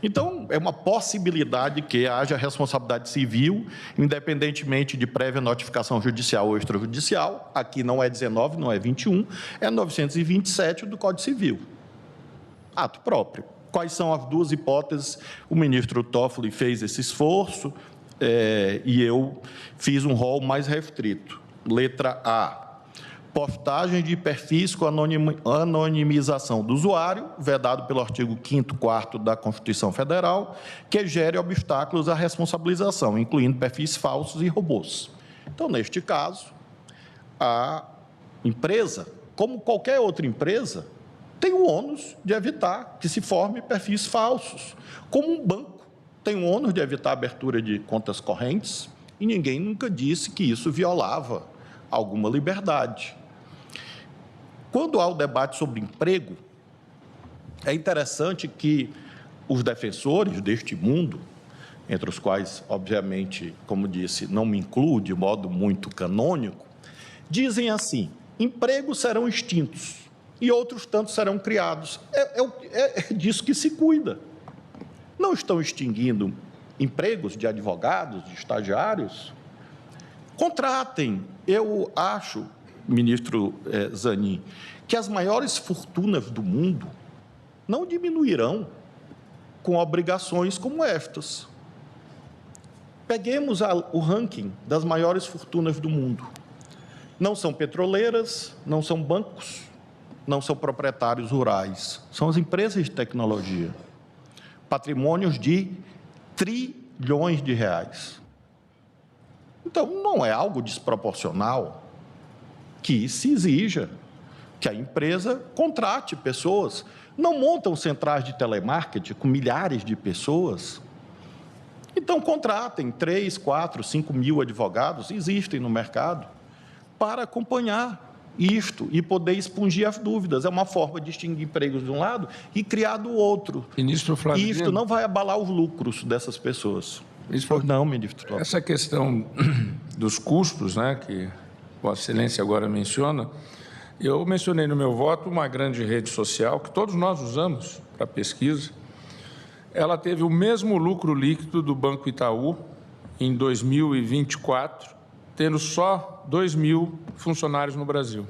Então, é uma possibilidade que haja responsabilidade civil, independentemente de prévia notificação judicial ou extrajudicial. Aqui não é 19, não é 21, é 927 do Código Civil. Ato próprio. Quais são as duas hipóteses? O ministro Toffoli fez esse esforço, e eu fiz um rol mais restrito. Letra A, postagem de perfis com anonimização do usuário, vedado pelo artigo 5º, 4º da Constituição Federal, que gere obstáculos à responsabilização, incluindo perfis falsos e robôs. Então, neste caso, a empresa, como qualquer outra empresa, tem o ônus de evitar que se forme perfis falsos, como um banco tem o ônus de evitar a abertura de contas correntes, e ninguém nunca disse que isso violava alguma liberdade. Quando há o debate sobre emprego, é interessante que os defensores deste mundo, entre os quais, obviamente, como disse, não me incluo de modo muito canônico, dizem assim, empregos serão extintos e outros tantos serão criados. É disso que se cuida. Não estão extinguindo empregos de advogados, de estagiários, contratem. Eu acho, ministro Zanin, que as maiores fortunas do mundo não diminuirão com obrigações como estas. Peguemos o ranking das maiores fortunas do mundo. Não são petroleiras, não são bancos, não são proprietários rurais, são as empresas de tecnologia. Patrimônios de trilhões de reais. Então, não é algo desproporcional que se exija que a empresa contrate pessoas. Não montam centrais de telemarketing com milhares de pessoas. Então, contratem 3, 4, 5 mil advogados, existem no mercado, para acompanhar isto e poder expungir as dúvidas. É uma forma de extinguir empregos de um lado e criar do outro. Ministro Flávio Isto Dino, não vai abalar os lucros dessas pessoas. Não, ministro Flávio. essa questão dos custos, né, que Vossa Excelência agora menciona, eu mencionei no meu voto uma grande rede social que todos nós usamos para pesquisa. Ela teve o mesmo lucro líquido do Banco Itaú em 2024, tendo só 2 mil funcionários no Brasil.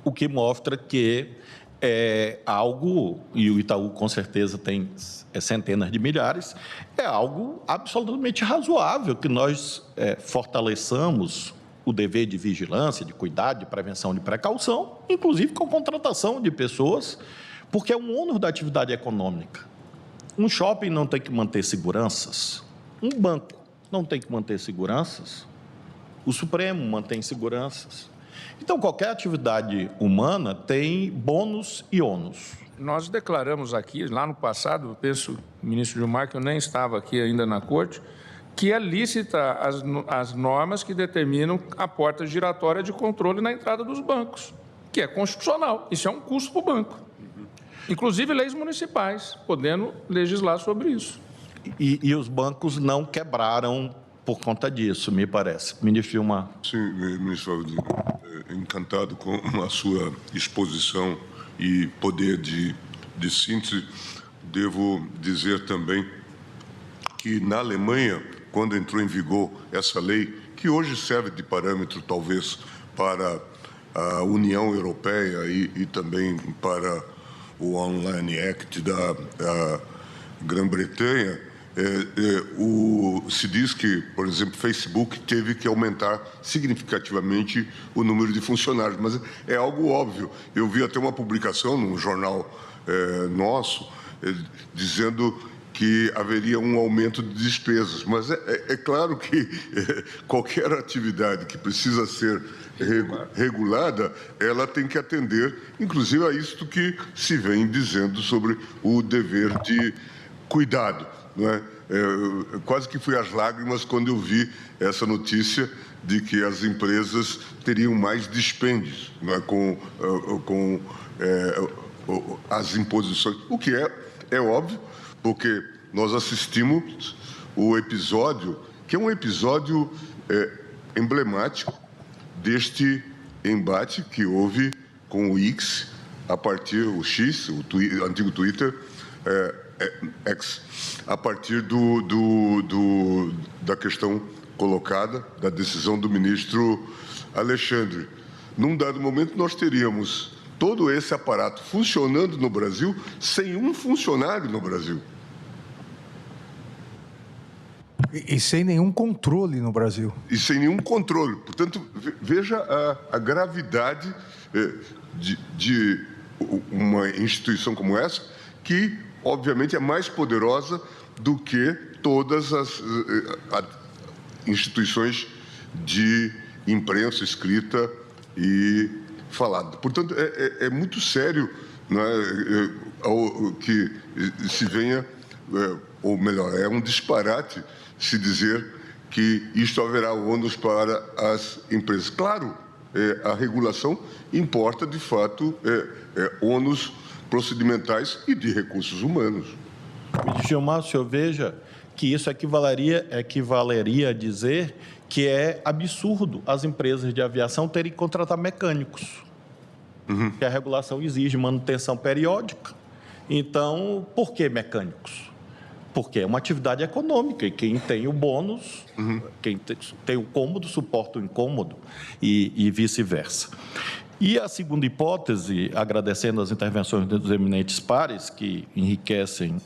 O que mostra que é algo, e o Itaú com certeza tem centenas de milhares, é algo absolutamente razoável que nós fortaleçamos o dever de vigilância, de cuidado, de prevenção, de precaução, inclusive com contratação de pessoas, porque é um ônus da atividade econômica. Um shopping não tem que manter seguranças, um banco não tem que manter seguranças, o Supremo mantém seguranças. Então, qualquer atividade humana tem bônus e ônus. Nós declaramos aqui, lá no passado, penso, ministro Gilmar, que eu nem estava aqui ainda na corte, que é lícita as normas que determinam a porta giratória de controle na entrada dos bancos, que é constitucional. Isso é um custo para o banco. Inclusive leis municipais, podendo legislar sobre isso. E os bancos não quebraram por conta disso, me parece. Ministro Gilmar. Sim, ministro Flávio Dino, encantado com a sua exposição e poder de síntese. Devo dizer também que na Alemanha, quando entrou em vigor essa lei, que hoje serve de parâmetro talvez para a União Europeia e também para o Online Act da Grã-Bretanha, se diz que, por exemplo, Facebook teve que aumentar significativamente o número de funcionários, mas é algo óbvio. Eu vi até uma publicação num jornal nosso dizendo que haveria um aumento de despesas, mas é claro que qualquer atividade que precisa ser regulada, ela tem que atender, inclusive, a isto que se vem dizendo sobre o dever de cuidado. Não é? Quase que fui às lágrimas quando eu vi essa notícia de que as empresas teriam mais dispêndios, não é? com as imposições, o que é óbvio, porque nós assistimos o episódio, que é um episódio emblemático deste embate que houve com o X, a partir o X, o antigo Twitter, X, a partir da questão colocada, da decisão do ministro Alexandre. Num dado momento, nós teríamos todo esse aparato funcionando no Brasil sem um funcionário no Brasil. E sem nenhum controle no Brasil. E sem nenhum controle. Portanto, veja a gravidade de uma instituição como essa, que, obviamente, é mais poderosa do que todas as instituições de imprensa escrita e falada. Portanto, é muito sério, não é, que se venha, ou melhor, é um disparate se dizer que isto haverá ônus para as empresas. Claro, a regulação importa, de fato, ônus procedimentais e de recursos humanos. Ministro Gilmar, o senhor veja que isso equivaleria a dizer que é absurdo as empresas de aviação terem que contratar mecânicos, que a regulação exige manutenção periódica. Então, por que mecânicos? porque é uma atividade econômica e quem tem o bônus, quem tem o cômodo, suporta o incômodo e vice-versa. E a segunda hipótese, agradecendo as intervenções dos eminentes pares, que enriquecem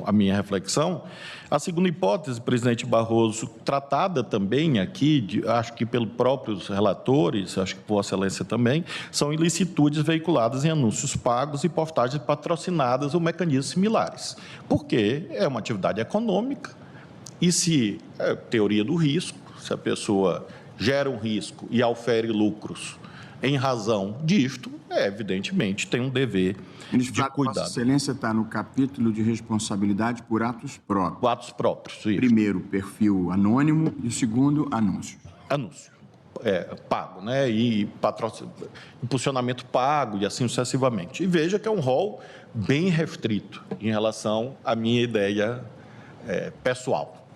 a minha reflexão, a segunda hipótese, presidente Barroso, tratada também aqui, acho que pelos próprios relatores, acho que por Vossa Excelência também, são ilicitudes veiculadas em anúncios pagos e postagens patrocinadas ou mecanismos similares, porque é uma atividade econômica e se, teoria do risco, se a pessoa gera um risco e aufere lucros em razão disto, evidentemente, tem um dever de cuidado. Vossa Excelência está no capítulo de responsabilidade por atos próprios. Atos próprios, isso. Primeiro, perfil anônimo e o segundo, anúncio. Anúncio. Pago, né? E impulsionamento pago e assim sucessivamente. E veja que é um rol bem restrito em relação à minha ideia pessoal.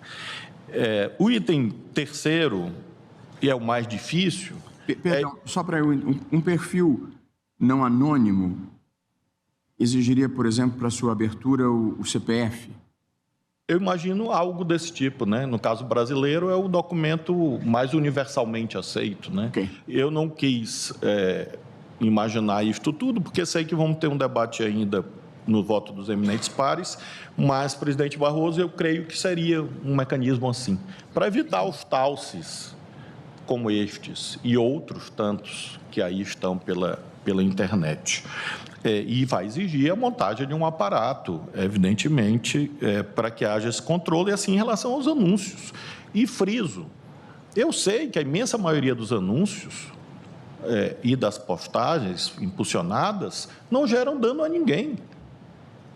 O item terceiro, e é o mais difícil... Perdão, só para eu... Um perfil não anônimo exigiria, por exemplo, para sua abertura o CPF? Eu imagino algo desse tipo, né? No caso brasileiro, é o documento mais universalmente aceito, né? Okay. Eu não quis imaginar isto tudo, porque sei que vamos ter um debate ainda no voto dos eminentes pares, mas, presidente Barroso, eu creio que seria um mecanismo assim, para evitar os talces como estes e outros tantos que aí estão pela internet. E vai exigir a montagem de um aparato, evidentemente, para que haja esse controle, e assim em relação aos anúncios. E friso, eu sei que a imensa maioria dos anúncios e das postagens impulsionadas não geram dano a ninguém.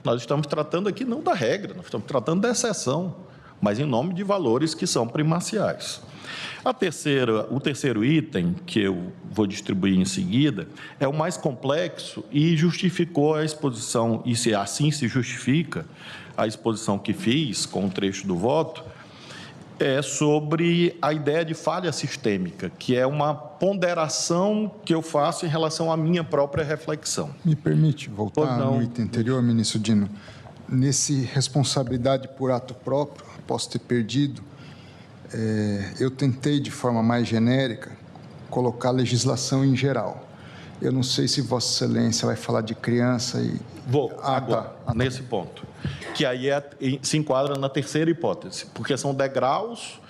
Nós estamos tratando aqui não da regra, nós estamos tratando da exceção, mas em nome de valores que são primaciais. O terceiro item, que eu vou distribuir em seguida, é o mais complexo e justificou a exposição, e se assim se justifica a exposição que fiz com o trecho do voto, sobre a ideia de falha sistêmica, que é uma ponderação que eu faço em relação à minha própria reflexão. Me permite voltar no item anterior, ministro Dino? Nesse responsabilidade por ato próprio, posso ter perdido, eu tentei, de forma mais genérica, colocar legislação em geral. Eu não sei se Vossa Excelência vai falar de criança e... Vou, agora, nesse ponto. Que aí se enquadra na terceira hipótese, porque são degraus,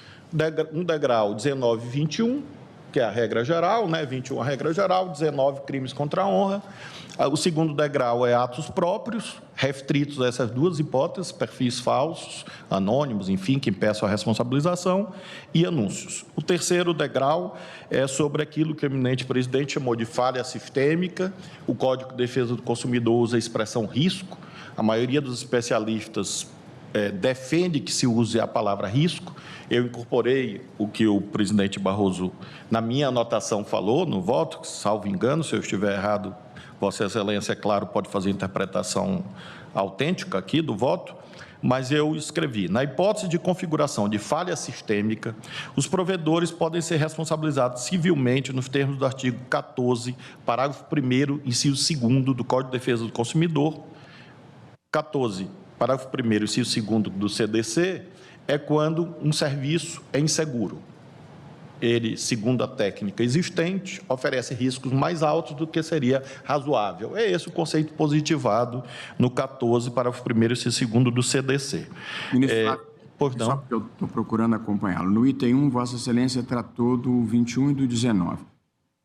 um degrau 19 e 21, que é a regra geral, né? 21 a regra geral, 19 crimes contra a honra. O segundo degrau é atos próprios, restritos a essas duas hipóteses, perfis falsos, anônimos, enfim, que impeçam a responsabilização, e anúncios. O terceiro degrau é sobre aquilo que o eminente presidente chamou de falha sistêmica. O Código de Defesa do Consumidor usa a expressão risco. A maioria dos especialistas defende que se use a palavra risco. Eu incorporei o que o presidente Barroso, na minha anotação, falou no voto, salvo engano, se eu estiver errado, Vossa Excelência, é claro, pode fazer interpretação autêntica aqui do voto, mas eu escrevi: na hipótese de configuração de falha sistêmica, os provedores podem ser responsabilizados civilmente nos termos do artigo 14, parágrafo 1º, inciso 2º do Código de Defesa do Consumidor. 14, parágrafo 1º, inciso 2º do CDC, é quando um serviço é inseguro. Ele, segundo a técnica existente, oferece riscos mais altos do que seria razoável. É esse o conceito positivado no 14, parágrafo 1º e 2º do CDC. Ministro, só porque eu estou procurando acompanhá-lo. No item 1, Vossa Excelência tratou do 21 e do 19.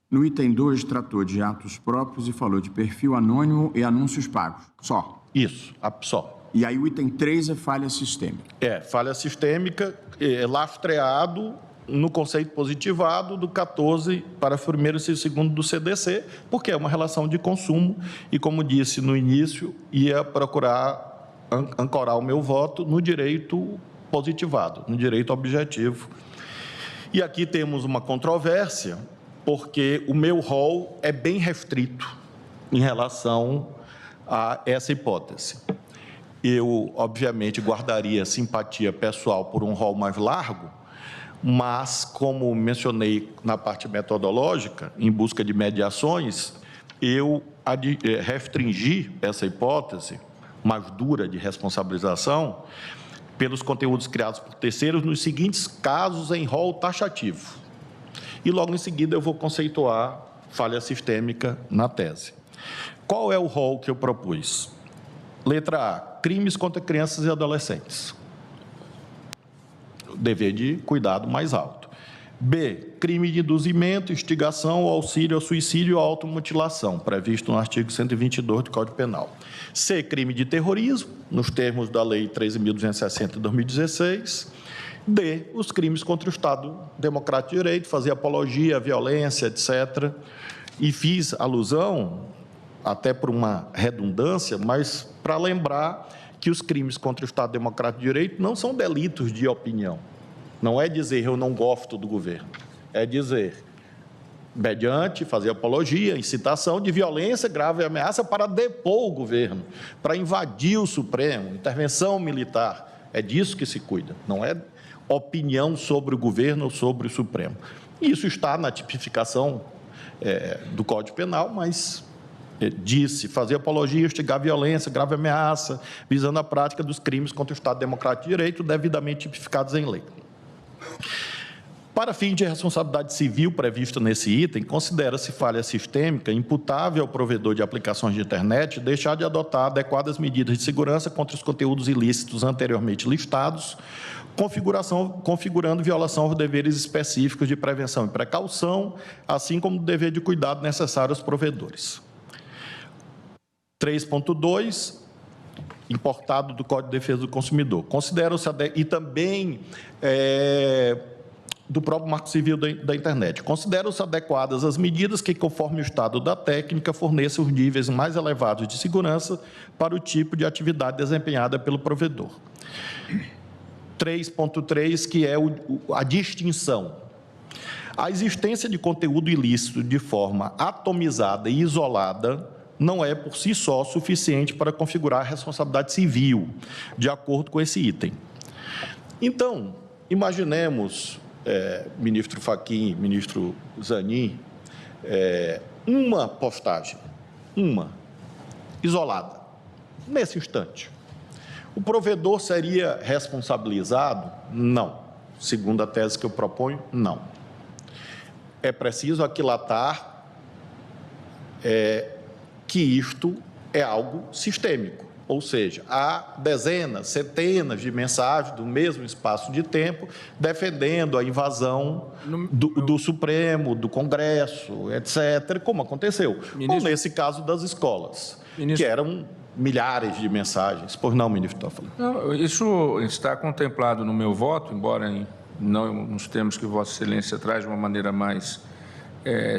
No item 2, tratou de atos próprios e falou de perfil anônimo e anúncios pagos. Só. Isso, só. E aí o item 3 é falha sistêmica. Falha sistêmica, lastreado no conceito positivado do 14, parágrafo 1º e 2º do CDC, porque é uma relação de consumo e, como disse no início, ia procurar ancorar o meu voto no direito positivado, no direito objetivo. E aqui temos uma controvérsia, porque o meu rol é bem restrito em relação a essa hipótese. Eu, obviamente, guardaria simpatia pessoal por um rol mais largo, mas, como mencionei na parte metodológica, em busca de mediações, eu restringi essa hipótese mais dura de responsabilização pelos conteúdos criados por terceiros nos seguintes casos em rol taxativo. E logo em seguida eu vou conceituar falha sistêmica na tese. Qual é o rol que eu propus? Letra A, crimes contra crianças e adolescentes. Dever de cuidado mais alto. B, crime de induzimento, instigação, auxílio ao suicídio ou automutilação, previsto no artigo 122 do Código Penal. C, crime de terrorismo, nos termos da Lei 13.260 de 2016. D, os crimes contra o Estado Democrático de Direito, fazer apologia à violência, etc. E fiz alusão, até por uma redundância, mas para lembrar que os crimes contra o Estado Democrático de Direito não são delitos de opinião. Não é dizer eu não gosto do governo, é dizer, mediante fazer apologia, incitação de violência, grave ameaça para depor o governo, para invadir o Supremo, intervenção militar. É disso que se cuida, não é opinião sobre o governo ou sobre o Supremo. Isso está na tipificação do Código Penal, mas disse fazer apologia, instigar violência, grave ameaça, visando a prática dos crimes contra o Estado Democrático de Direito, devidamente tipificados em lei. Para fim de responsabilidade civil prevista nesse item, considera-se falha sistêmica imputável ao provedor de aplicações de internet deixar de adotar adequadas medidas de segurança contra os conteúdos ilícitos anteriormente listados, configurando violação aos deveres específicos de prevenção e precaução, assim como o dever de cuidado necessário aos provedores. 3.2, importado do Código de Defesa do Consumidor. Consideram-se, e também do próprio Marco Civil da Internet, consideram-se adequadas as medidas que, conforme o estado da técnica, forneçam os níveis mais elevados de segurança para o tipo de atividade desempenhada pelo provedor. 3.3, que é a distinção. A existência de conteúdo ilícito de forma atomizada e isolada não é, por si só, suficiente para configurar a responsabilidade civil, de acordo com esse item. Então, imaginemos, ministro Fachin, ministro Zanin, uma postagem, isolada, nesse instante. O provedor seria responsabilizado? Não. Segundo a tese que eu proponho, não. É preciso aquilatar que isto é algo sistêmico, ou seja, há dezenas, centenas de mensagens do mesmo espaço de tempo defendendo a invasão do Supremo, do Congresso, etc., como aconteceu. Ou nesse caso das escolas, que eram milhares de mensagens. Pois não, ministro Toffoli? Isso está contemplado no meu voto, embora não nos termos que Vossa Excelência traz de uma maneira mais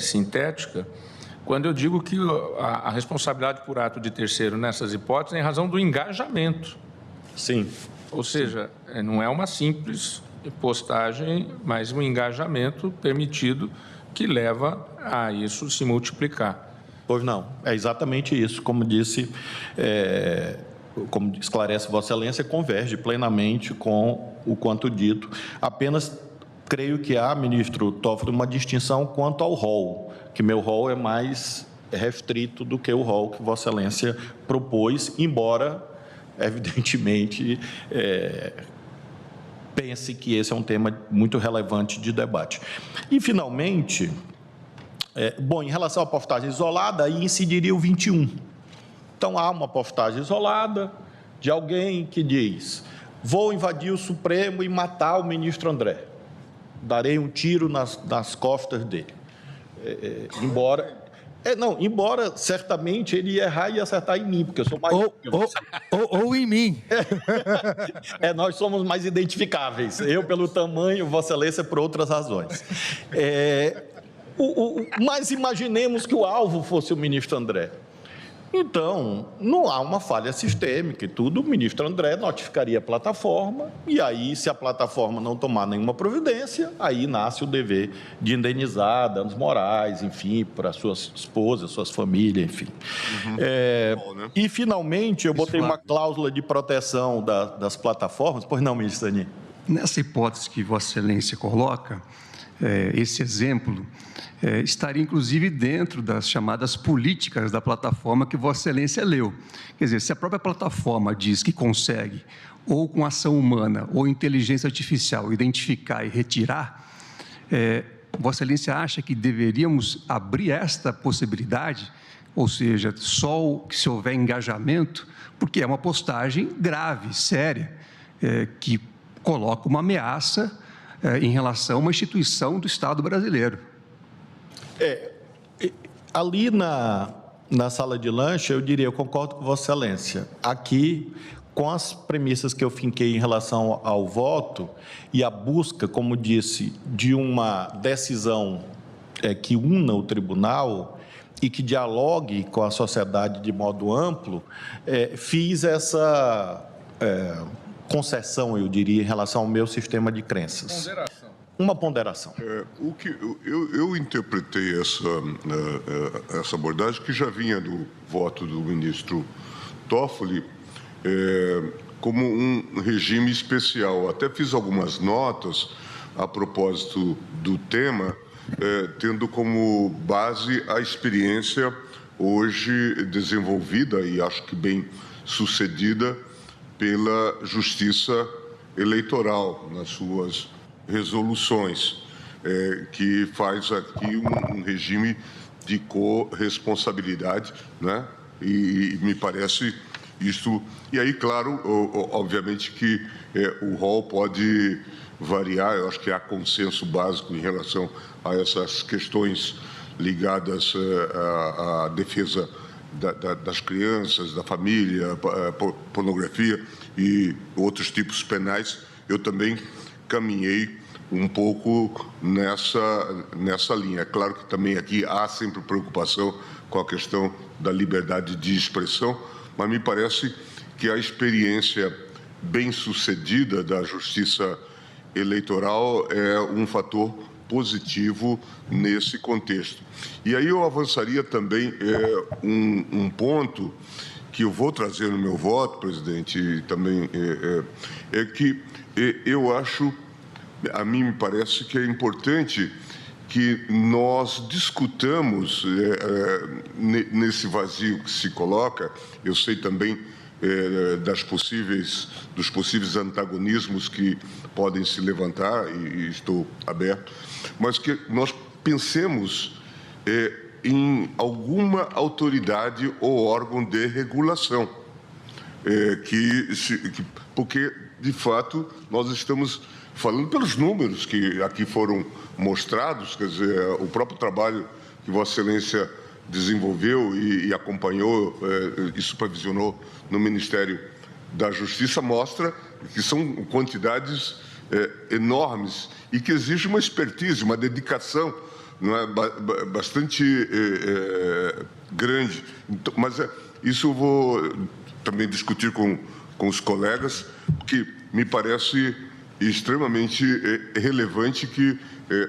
sintética, quando eu digo que a responsabilidade por ato de terceiro nessas hipóteses é em razão do engajamento. Sim. Ou seja, não é uma simples postagem, mas um engajamento permitido que leva a isso se multiplicar. Pois não, é exatamente isso. Como disse, como esclarece Vossa Excelência, converge plenamente com o quanto dito. Apenas creio que há, ministro Toffoli, uma distinção quanto ao rol, que meu rol é mais restrito do que o rol que Vossa Excelência propôs, embora, evidentemente, pense que esse é um tema muito relevante de debate. E, finalmente, bom, em relação à postagem isolada, aí incidiria o 21. Então, há uma postagem isolada de alguém que diz: vou invadir o Supremo e matar o ministro André. Darei um tiro nas costas dele. Embora certamente ele ia errar e acertar em mim, porque eu sou mais... Ou em mim. Nós somos mais identificáveis. Eu pelo tamanho, Vossa Excelência por outras razões. Mas imaginemos que o alvo fosse o ministro André. Então, não há uma falha sistêmica e tudo, o ministro André notificaria a plataforma, e aí, se a plataforma não tomar nenhuma providência, aí nasce o dever de indenizar danos morais, enfim, para suas esposas, suas famílias, enfim. E, finalmente, eu botei uma cláusula de proteção das plataformas. Pois não, ministro Zanin? Nessa hipótese que Vossa Excelência coloca, esse exemplo, estaria inclusive dentro das chamadas políticas da plataforma que Vossa Excelência leu. Quer dizer, se a própria plataforma diz que consegue, ou com ação humana, ou inteligência artificial, identificar e retirar, Vossa Excelência acha que deveríamos abrir esta possibilidade, ou seja, só se houver engajamento, porque é uma postagem grave, séria, que coloca uma ameaça em relação a uma instituição do Estado brasileiro. Ali na sala de lanche, eu diria, eu concordo com Vossa Excelência. Aqui, com as premissas que eu finquei em relação ao voto e a busca, como disse, de uma decisão que una o tribunal e que dialogue com a sociedade de modo amplo, fiz essa concessão, eu diria, em relação ao meu sistema de crenças. Ponderação. Uma ponderação. O que eu interpretei essa abordagem, que já vinha do voto do ministro Toffoli, como um regime especial. Até fiz algumas notas a propósito do tema, tendo como base a experiência hoje desenvolvida e acho que bem sucedida pela Justiça Eleitoral nas suas resoluções, que faz aqui um regime de corresponsabilidade, né? E me parece isto. E aí, claro, obviamente que o rol pode variar. Eu acho que há consenso básico em relação a essas questões ligadas à defesa das crianças, da família, pornografia e outros tipos penais. Eu também caminhei um pouco nessa linha. É claro que também aqui há sempre preocupação com a questão da liberdade de expressão, mas me parece que a experiência bem-sucedida da Justiça Eleitoral é um fator positivo nesse contexto. E aí eu avançaria também um ponto que eu vou trazer no meu voto, presidente, e também é que eu acho, a mim me parece que é importante que nós discutamos nesse vazio que se coloca. Eu sei também dos possíveis antagonismos que podem se levantar, e estou aberto, mas que nós pensemos em alguma autoridade ou órgão de regulação, porque, de fato, nós estamos falando pelos números que aqui foram mostrados, quer dizer, o próprio trabalho que Vossa Excelência desenvolveu e acompanhou e supervisionou no Ministério da Justiça mostra que são quantidades enormes e que exige uma expertise, uma dedicação, não é, bastante grande. Então, mas isso eu vou também discutir com os colegas, porque me parece extremamente relevante que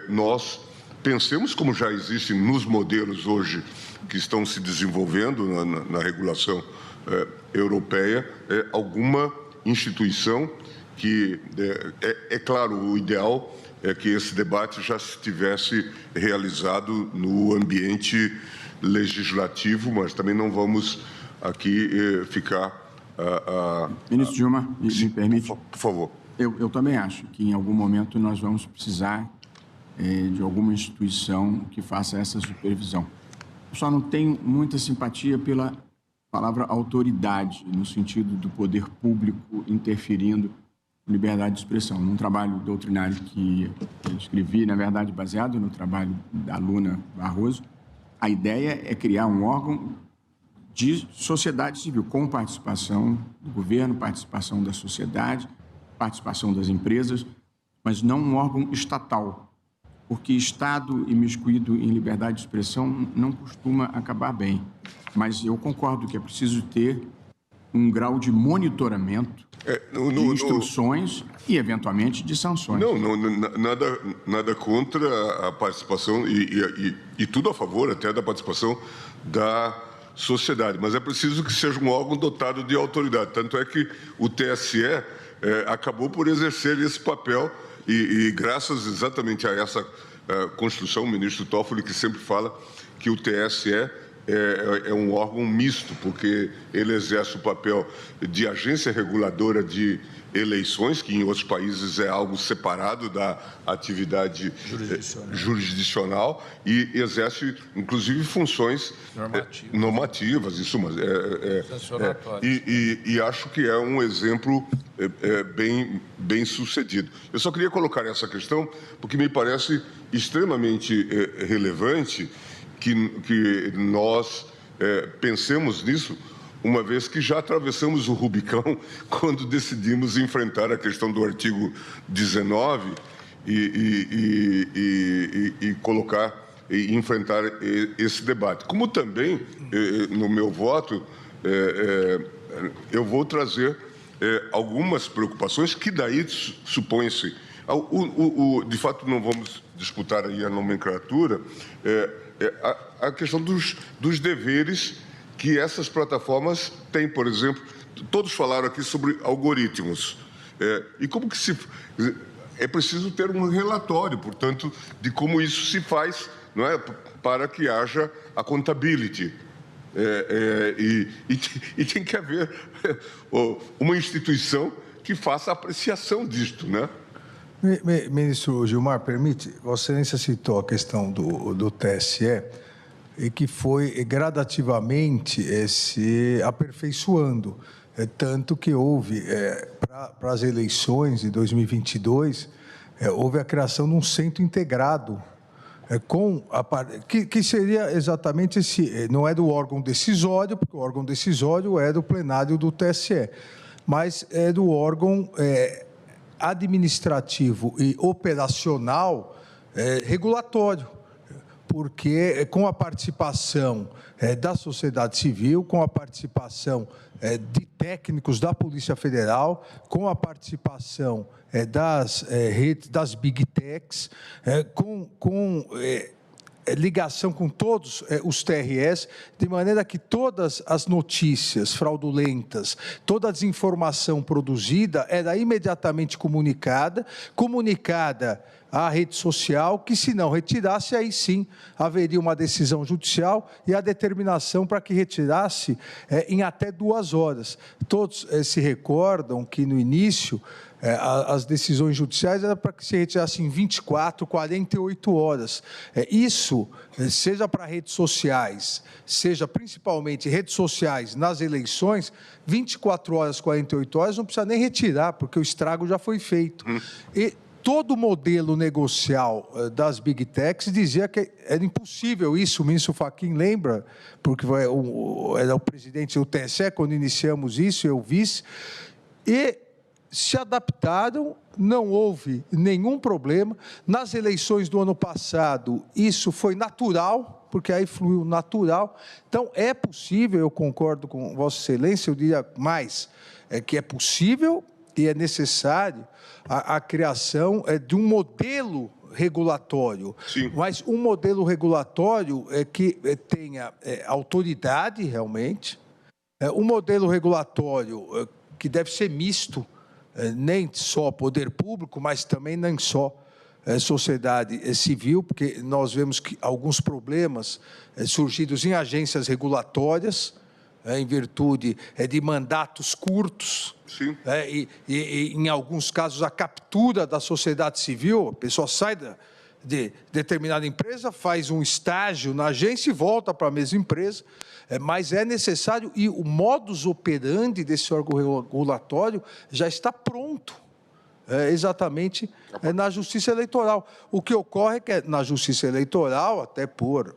nós pensemos, como já existem nos modelos hoje que estão se desenvolvendo na regulação europeia, alguma instituição que, claro, o ideal é que esse debate já se tivesse realizado no ambiente legislativo, mas também não vamos aqui ficar... Ministro Gilmar, me permite? Por favor. Eu também acho que em algum momento nós vamos precisar de alguma instituição que faça essa supervisão. Eu só não tenho muita simpatia pela palavra autoridade, no sentido do poder público interferindo na liberdade de expressão. Num trabalho doutrinário que eu escrevi, na verdade, baseado no trabalho da Luna Barroso, a ideia é criar um órgão de sociedade civil, com participação do governo, participação da sociedade, participação das empresas, mas não um órgão estatal, porque Estado imiscuído em liberdade de expressão não costuma acabar bem. Mas eu concordo que é preciso ter um grau de monitoramento, de instruções e, eventualmente, de sanções. Nada contra a participação e tudo a favor até da participação da sociedade, mas é preciso que seja um órgão dotado de autoridade. Tanto é que o TSE acabou por exercer esse papel e graças exatamente a essa Constituição, o ministro Toffoli, que sempre fala que o TSE é um órgão misto, porque ele exerce o papel de agência reguladora de eleições, que em outros países é algo separado da atividade jurisdicional, e exerce, inclusive, funções normativas. Isso, e acho que é um exemplo bem sucedido. Eu só queria colocar essa questão porque me parece extremamente relevante que nós pensemos nisso, uma vez que já atravessamos o Rubicão quando decidimos enfrentar a questão do artigo 19 e colocar e enfrentar esse debate. Como também, no meu voto, eu vou trazer algumas preocupações que daí supõe-se. De fato, não vamos disputar aí a nomenclatura, a questão dos deveres que essas plataformas têm. Por exemplo, todos falaram aqui sobre algoritmos. E como que é preciso ter um relatório, portanto, de como isso se faz, não é, para que haja a accountability. E tem que haver uma instituição que faça a apreciação disto, né? Ministro Gilmar, permite, Vossa Excelência citou a questão do TSE e que foi gradativamente se aperfeiçoando, tanto que houve, para as eleições de 2022, houve a criação de um centro integrado, que seria exatamente esse, não é do órgão decisório, porque o órgão decisório é do plenário do TSE, mas é do órgão administrativo e operacional regulatório, porque com a participação da sociedade civil, com a participação de técnicos da Polícia Federal, com a participação das redes, das Big Techs, com ligação com todos os TRS, de maneira que todas as notícias fraudulentas, toda a desinformação produzida era imediatamente comunicada à rede social, que se não retirasse, aí sim haveria uma decisão judicial e a determinação para que retirasse em até 2 horas. Todos se recordam que no início as decisões judiciais eram para que se retirasse em 24, 48 horas. Isso, seja para redes sociais, seja principalmente redes sociais nas eleições, 24 horas, 48 horas, não precisa nem retirar, porque o estrago já foi feito. E todo o modelo negocial das Big Techs dizia que era impossível isso, o ministro Fachin lembra, porque era o presidente do TSE quando iniciamos isso, eu vice, e se adaptaram, não houve nenhum problema. Nas eleições do ano passado, isso foi natural, porque aí fluiu natural. Então, é possível, eu concordo com Vossa Excelência, eu diria mais, que é possível e é necessário a criação de um modelo regulatório, sim, mas um modelo regulatório que tenha autoridade, realmente, um modelo regulatório que deve ser misto, nem só poder público, mas também nem só sociedade civil, porque nós vemos que alguns problemas surgidos em agências regulatórias, em virtude de mandatos curtos, e em alguns casos a captura da sociedade civil, a pessoa sai de determinada empresa, faz um estágio na agência e volta para a mesma empresa, mas é necessário, e o modus operandi desse órgão regulatório já está pronto, exatamente na Justiça Eleitoral. O que ocorre é que na Justiça Eleitoral, até por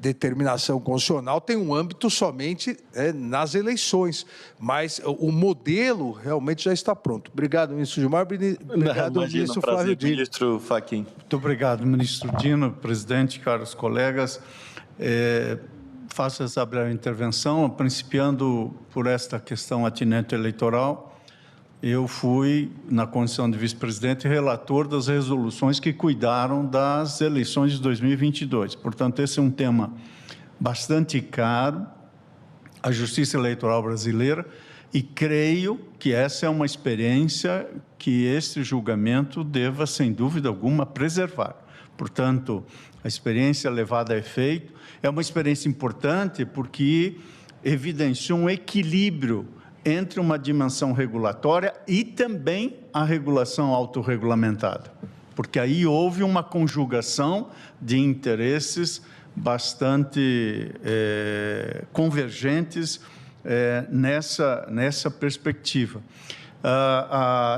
determinação constitucional, tem um âmbito somente nas eleições, mas o modelo realmente já está pronto. Obrigado, ministro Gilmar. Obrigado, ministro Flávio Dino. Ministro Fachin. Muito obrigado, ministro Dino, presidente, caros colegas. Faço essa breve intervenção, principiando por esta questão atinente eleitoral. Eu fui, na condição de vice-presidente, relator das resoluções que cuidaram das eleições de 2022. Portanto, esse é um tema bastante caro à Justiça Eleitoral brasileira E creio que essa é uma experiência que este julgamento deva, sem dúvida alguma, preservar. Portanto, a experiência levada a efeito é uma experiência importante porque evidencia um equilíbrio entre uma dimensão regulatória e também a regulação autorregulamentada, porque aí houve uma conjugação de interesses bastante convergentes nessa perspectiva.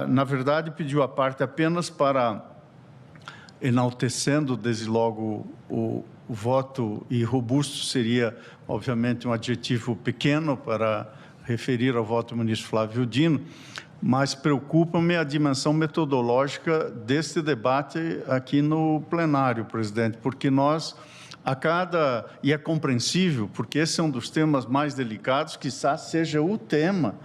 Na verdade, pediu a parte apenas para, enaltecendo desde logo o voto, e robusto seria, obviamente, um adjetivo pequeno para referir ao voto do ministro Flávio Dino, mas preocupa-me a dimensão metodológica deste debate aqui no plenário, presidente, porque nós, e é compreensível, porque esse é um dos temas mais delicados, quizás seja o tema,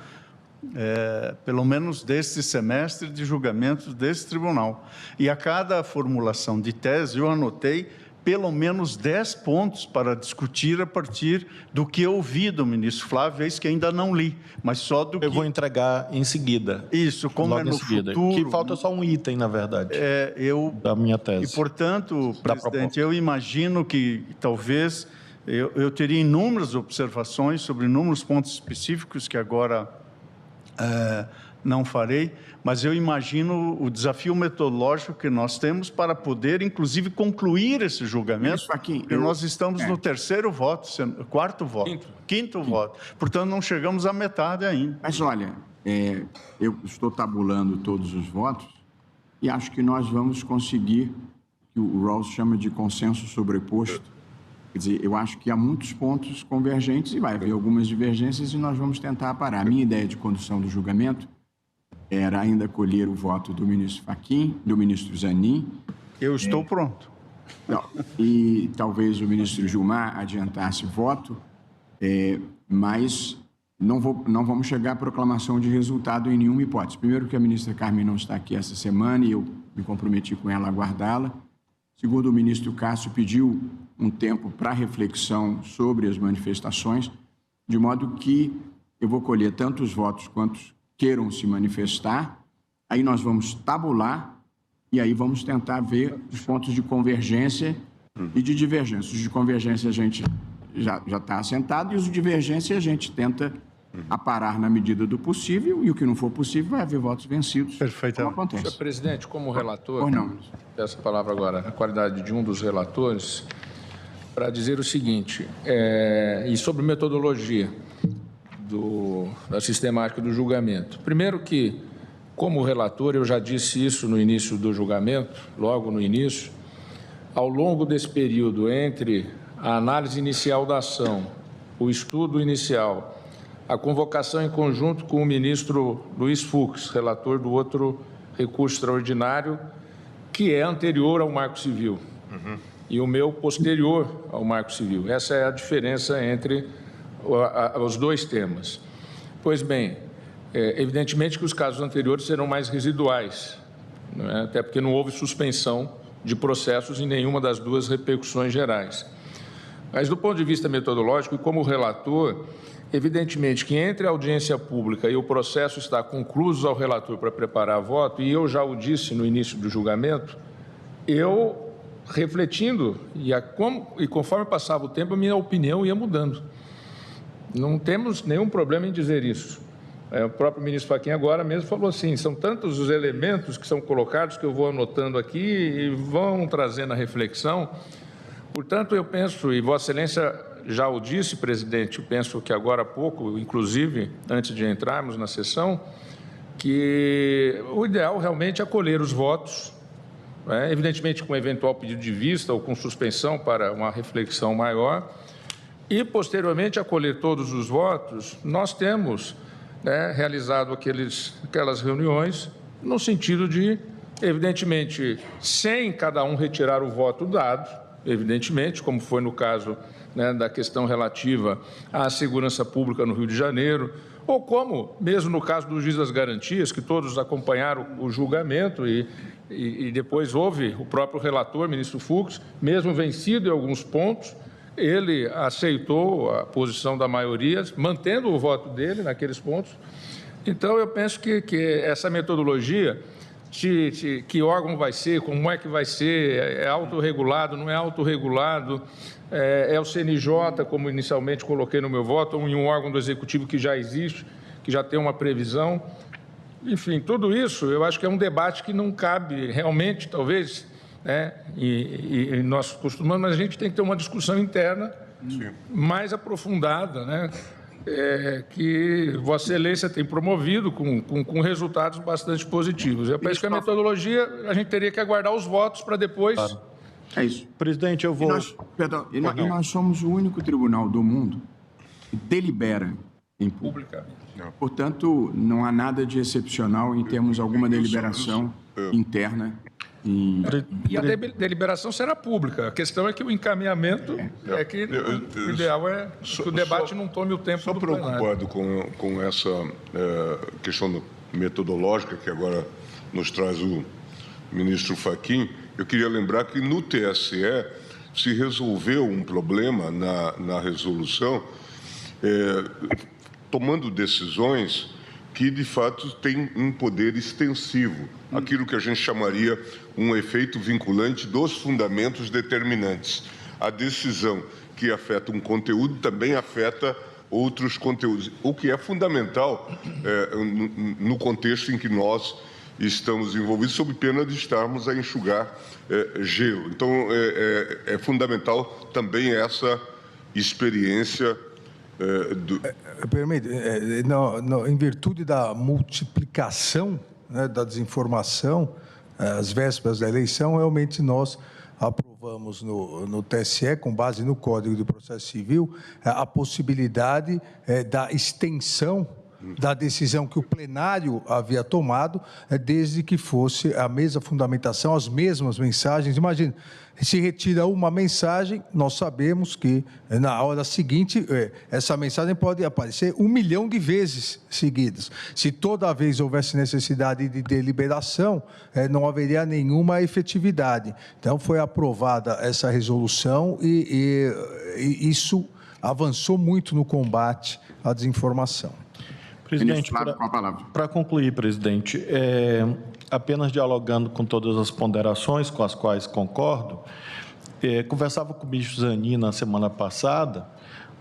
pelo menos deste semestre de julgamentos desse tribunal. E a cada formulação de tese, eu anotei pelo menos 10 pontos para discutir a partir do que eu ouvi do ministro Flávio, eis que ainda não li, mas só do que... Eu vou entregar em seguida. Isso, como logo é no futuro... Que falta só um item, na verdade, da minha tese. E, portanto, presidente, eu imagino que talvez eu teria inúmeras observações sobre inúmeros pontos específicos que agora não farei, mas eu imagino o desafio metodológico que nós temos para poder, inclusive, concluir esse julgamento, porque nós estamos no terceiro voto, quarto voto, quinto voto, portanto, não chegamos à metade ainda. Mas, olha, eu estou tabulando todos os votos e acho que nós vamos conseguir, que o Rawls chama de consenso sobreposto. Quer dizer, eu acho que há muitos pontos convergentes e vai haver algumas divergências e nós vamos tentar parar. A minha ideia de condução do julgamento era ainda colher o voto do ministro Fachin, do ministro Zanin. Eu estou pronto. Não, e talvez o ministro Gilmar adiantasse voto, mas não vamos chegar à proclamação de resultado em nenhuma hipótese. Primeiro, que a ministra Carmen não está aqui essa semana e eu me comprometi com ela a aguardá-la. Segundo, o ministro Cássio pediu um tempo para reflexão sobre as manifestações, de modo que eu vou colher tantos votos quantos queiram se manifestar, aí nós vamos tabular e aí vamos tentar ver os pontos de convergência e de divergência. Os de convergência a gente já está assentado e os de divergência a gente tenta aparar na medida do possível e o que não for possível vai haver votos vencidos. Perfeitamente. Como acontece. Senhor presidente, como relator, Ou não. essa palavra agora, na qualidade de um dos relatores, para dizer o seguinte, e sobre metodologia da sistemática do julgamento. Primeiro que, como relator, eu já disse isso no início do julgamento, logo no início, ao longo desse período entre a análise inicial da ação, o estudo inicial, a convocação em conjunto com o ministro Luiz Fux, relator do outro recurso extraordinário, que é anterior ao Marco Civil, e o meu posterior ao Marco Civil. Essa é a diferença entre os dois temas. Pois bem, evidentemente que os casos anteriores serão mais residuais, não é? Até porque não houve suspensão de processos em nenhuma das duas repercussões gerais. Mas, do ponto de vista metodológico, e como relator, evidentemente que entre a audiência pública e o processo está concluso ao relator para preparar voto, e eu já o disse no início do julgamento, eu, refletindo, e conforme passava o tempo, a minha opinião ia mudando. Não temos nenhum problema em dizer isso. O próprio ministro Fachin agora mesmo falou assim, são tantos os elementos que são colocados que eu vou anotando aqui e vão trazendo a reflexão. Portanto, eu penso, e Vossa Excelência já o disse, presidente, eu penso que agora há pouco, inclusive, antes de entrarmos na sessão, que o ideal realmente é acolher os votos, evidentemente com eventual pedido de vista ou com suspensão para uma reflexão maior, e, posteriormente, acolher todos os votos. Nós temos realizado aquelas reuniões no sentido de, evidentemente, sem cada um retirar o voto dado, evidentemente, como foi no caso da questão relativa à segurança pública no Rio de Janeiro, ou como, mesmo no caso do juiz das garantias, que todos acompanharam o julgamento e depois houve o próprio relator, ministro Fux, mesmo vencido em alguns pontos, ele aceitou a posição da maioria, mantendo o voto dele naqueles pontos. Então, eu penso que essa metodologia, que órgão vai ser, como é que vai ser, é autorregulado, não é autorregulado, é o CNJ, como inicialmente coloquei no meu voto, ou em um órgão do Executivo que já existe, que já tem uma previsão. Enfim, tudo isso eu acho que é um debate que não cabe realmente, talvez, né, e nós costumamos, mas a gente tem que ter uma discussão interna mais aprofundada, né, que Vossa Excelência tem promovido com resultados bastante positivos. Eu penso que a metodologia, a gente teria que aguardar os votos para depois... Claro. É isso. Presidente, eu vou... Nós somos o único tribunal do mundo que delibera em público. Portanto, não há nada de excepcional em termos alguma deliberação interna. E a deliberação será pública. A questão é que o encaminhamento o ideal é que o debate não tome o tempo do plenário. Preocupado com essa questão metodológica que agora nos traz o ministro Fachin, eu queria lembrar que no TSE se resolveu um problema na resolução, tomando decisões que, de fato, têm um poder extensivo, aquilo que a gente chamaria um efeito vinculante dos fundamentos determinantes. A decisão que afeta um conteúdo também afeta outros conteúdos, o que é fundamental no contexto em que nós estamos envolvidos, sob pena de estarmos a enxugar gelo. Então, é fundamental também essa experiência Permite, em virtude da multiplicação, né, da desinformação, às vésperas da eleição, realmente nós aprovamos no TSE, com base no Código de Processo Civil, a possibilidade da extensão da decisão que o plenário havia tomado, desde que fosse a mesma fundamentação, as mesmas mensagens. Imagina, se retira uma mensagem, nós sabemos que na hora seguinte, essa mensagem pode aparecer 1 milhão de vezes seguidas. Se toda vez houvesse necessidade de deliberação, não haveria nenhuma efetividade. Então, foi aprovada essa resolução e isso avançou muito no combate à desinformação. Presidente, para concluir, presidente, apenas dialogando com todas as ponderações com as quais concordo, conversava com o ministro Zanin na semana passada,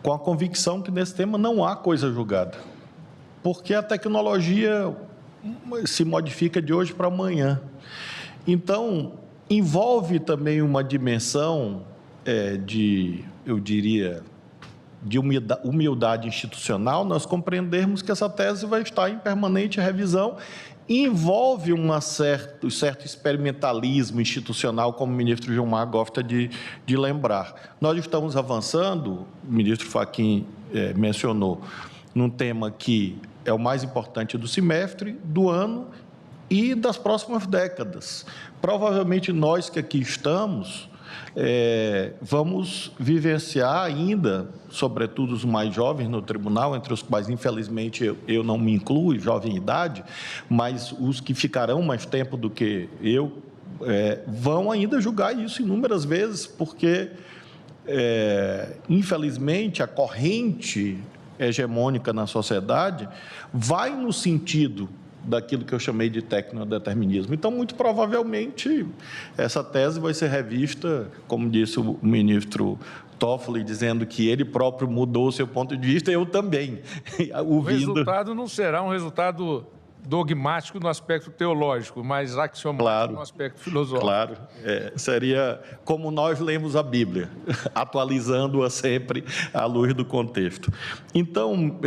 com a convicção que nesse tema não há coisa julgada, porque a tecnologia se modifica de hoje para amanhã. Então, envolve também uma dimensão eu diria, de humildade institucional, nós compreendermos que essa tese vai estar em permanente revisão, envolve um certo experimentalismo institucional, como o ministro Gilmar gosta de lembrar. Nós estamos avançando, o ministro Fachin mencionou, num tema que é o mais importante do semestre, do ano e das próximas décadas. Provavelmente nós que aqui estamos... vamos vivenciar ainda, sobretudo os mais jovens no tribunal, entre os quais, infelizmente, eu não me incluo, jovem idade, mas os que ficarão mais tempo do que eu, vão ainda julgar isso inúmeras vezes, porque, infelizmente, a corrente hegemônica na sociedade vai no sentido daquilo que eu chamei de tecnodeterminismo. Então, muito provavelmente, essa tese vai ser revista, como disse o ministro Toffoli, dizendo que ele próprio mudou o seu ponto de vista, eu também. O resultado não será um resultado dogmático no aspecto teológico, mas axiomático no aspecto filosófico. Claro, seria como nós lemos a Bíblia, atualizando-a sempre à luz do contexto. Então,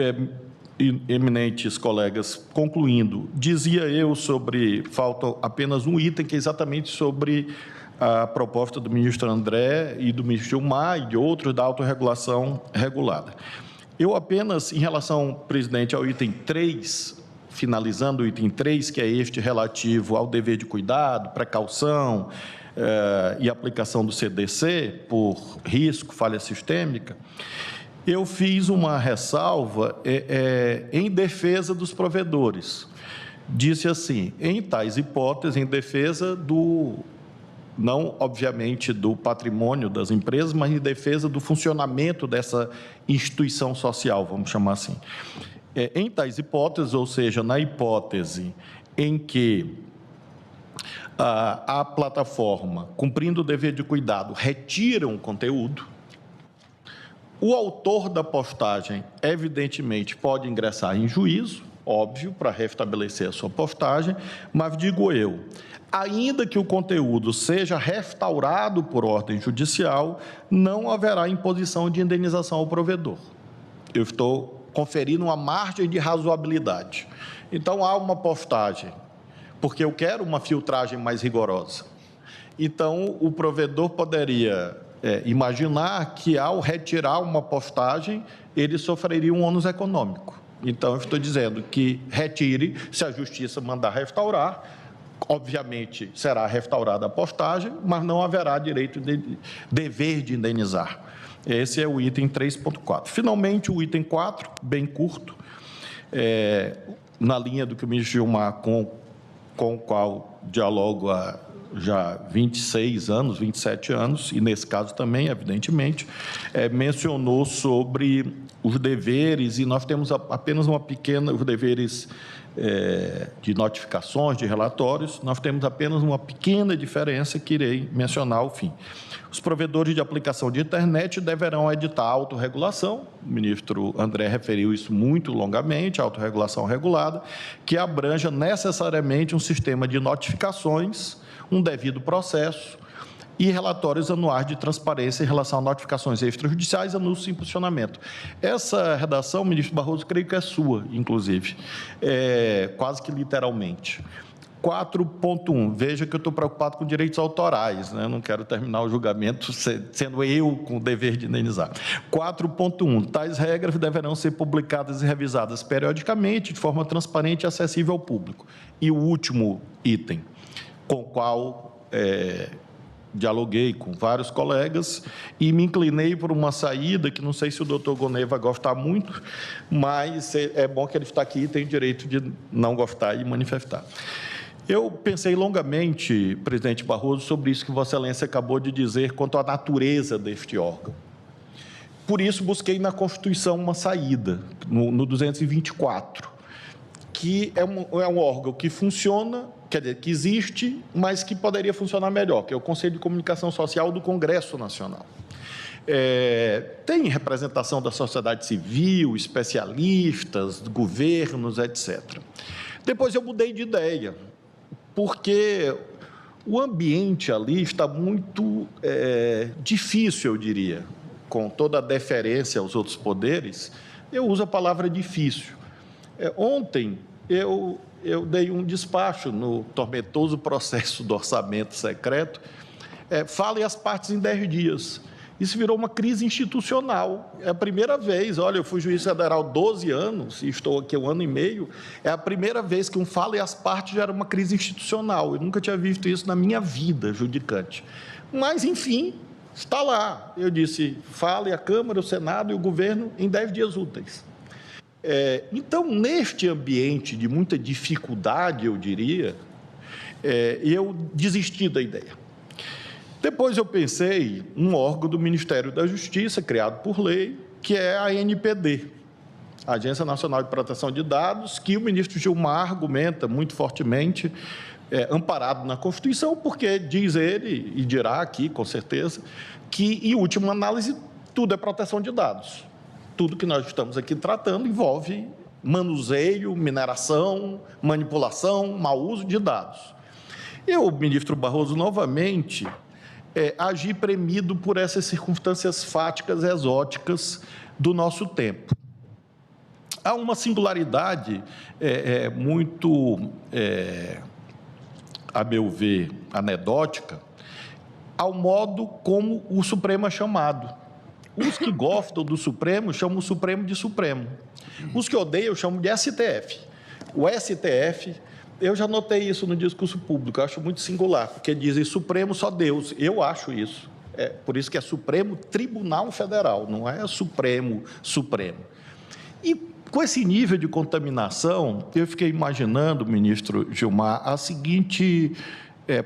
eminentes colegas, concluindo, dizia eu falta apenas um item, que é exatamente sobre a proposta do ministro André e do ministro Gilmar e de outros da autorregulação regulada. Eu apenas, em relação, presidente, ao item 3, finalizando o item 3, que é este relativo ao dever de cuidado, precaução e aplicação do CDC por risco, falha sistêmica, eu fiz uma ressalva em defesa dos provedores. Disse assim, em tais hipóteses, em defesa não, obviamente, do patrimônio das empresas, mas em defesa do funcionamento dessa instituição social, vamos chamar assim. Em tais hipóteses, ou seja, na hipótese em que a plataforma, cumprindo o dever de cuidado, retira um conteúdo, o autor da postagem, evidentemente, pode ingressar em juízo, óbvio, para restabelecer a sua postagem, mas digo eu, ainda que o conteúdo seja restaurado por ordem judicial, não haverá imposição de indenização ao provedor. Eu estou conferindo uma margem de razoabilidade. Então, há uma postagem, porque eu quero uma filtragem mais rigorosa. Então, o provedor poderia imaginar que, ao retirar uma postagem, ele sofreria um ônus econômico. Então, eu estou dizendo que retire, se a Justiça mandar restaurar, obviamente será restaurada a postagem, mas não haverá dever de indenizar. Esse é o item 3.4. Finalmente, o item 4, bem curto, na linha do que o ministro Gilmar, com o qual dialogo há já 26 anos, 27 anos, e nesse caso também, evidentemente, mencionou sobre os deveres, e nós temos apenas uma pequena, os deveres de notificações, de relatórios, nós temos apenas uma pequena diferença que irei mencionar ao fim. Os provedores de aplicação de internet deverão editar a autorregulação, o ministro André referiu isso muito longamente, a autorregulação regulada, que abranja necessariamente um sistema de notificações, um devido processo e relatórios anuais de transparência em relação a notificações extrajudiciais e anúncios em funcionamento. Essa redação, ministro Barroso, creio que é sua, inclusive, quase que literalmente. 4.1, veja que eu estou preocupado com direitos autorais, né? Não quero terminar o julgamento sendo eu com o dever de indenizar. 4.1, tais regras deverão ser publicadas e revisadas periodicamente, de forma transparente e acessível ao público. E o último item, com o qual dialoguei com vários colegas e me inclinei por uma saída que não sei se o doutor Gonê vai gostar muito, mas é bom que ele está aqui e tem o direito de não gostar e manifestar. Eu pensei longamente, presidente Barroso, sobre isso que Vossa Excelência acabou de dizer quanto à natureza deste órgão. Por isso, busquei na Constituição uma saída, no 224, que é um órgão que funciona, quer dizer, que existe, mas que poderia funcionar melhor, que é o Conselho de Comunicação Social do Congresso Nacional. Tem representação da sociedade civil, especialistas, governos, etc. Depois eu mudei de ideia, porque o ambiente ali está muito difícil, eu diria, com toda a deferência aos outros poderes, eu uso a palavra difícil. Ontem, eu dei um despacho no tormentoso processo do orçamento secreto, fale as partes em 10 dias. Isso virou uma crise institucional. É a primeira vez, olha, eu fui juiz federal 12 anos, e estou aqui 1 ano e meio, é a primeira vez que um fale as partes gera uma crise institucional. Eu nunca tinha visto isso na minha vida judicante. Mas, enfim, está lá. Eu disse, fale a Câmara, o Senado e o governo em 10 dias úteis. Então, neste ambiente de muita dificuldade, eu diria, eu desisti da ideia. Depois eu pensei um órgão do Ministério da Justiça, criado por lei, que é a ANPD, a Agência Nacional de Proteção de Dados, que o ministro Gilmar argumenta muito fortemente, amparado na Constituição, porque diz ele, e dirá aqui, com certeza, que, em última análise, tudo é proteção de dados. Tudo que nós estamos aqui tratando envolve manuseio, mineração, manipulação, mau uso de dados. Eu, ministro Barroso, novamente, agi premido por essas circunstâncias fáticas, exóticas do nosso tempo. Há uma singularidade muito, a meu ver, anedótica, ao modo como o Supremo é chamado. Os que gostam do Supremo chamam o Supremo de Supremo. Os que odeiam chamam de STF. O STF, eu já notei isso no discurso público, eu acho muito singular, porque dizem Supremo só Deus. Eu acho isso. Por isso que é Supremo Tribunal Federal, não é Supremo Supremo. E com esse nível de contaminação, eu fiquei imaginando, ministro Gilmar, a seguinte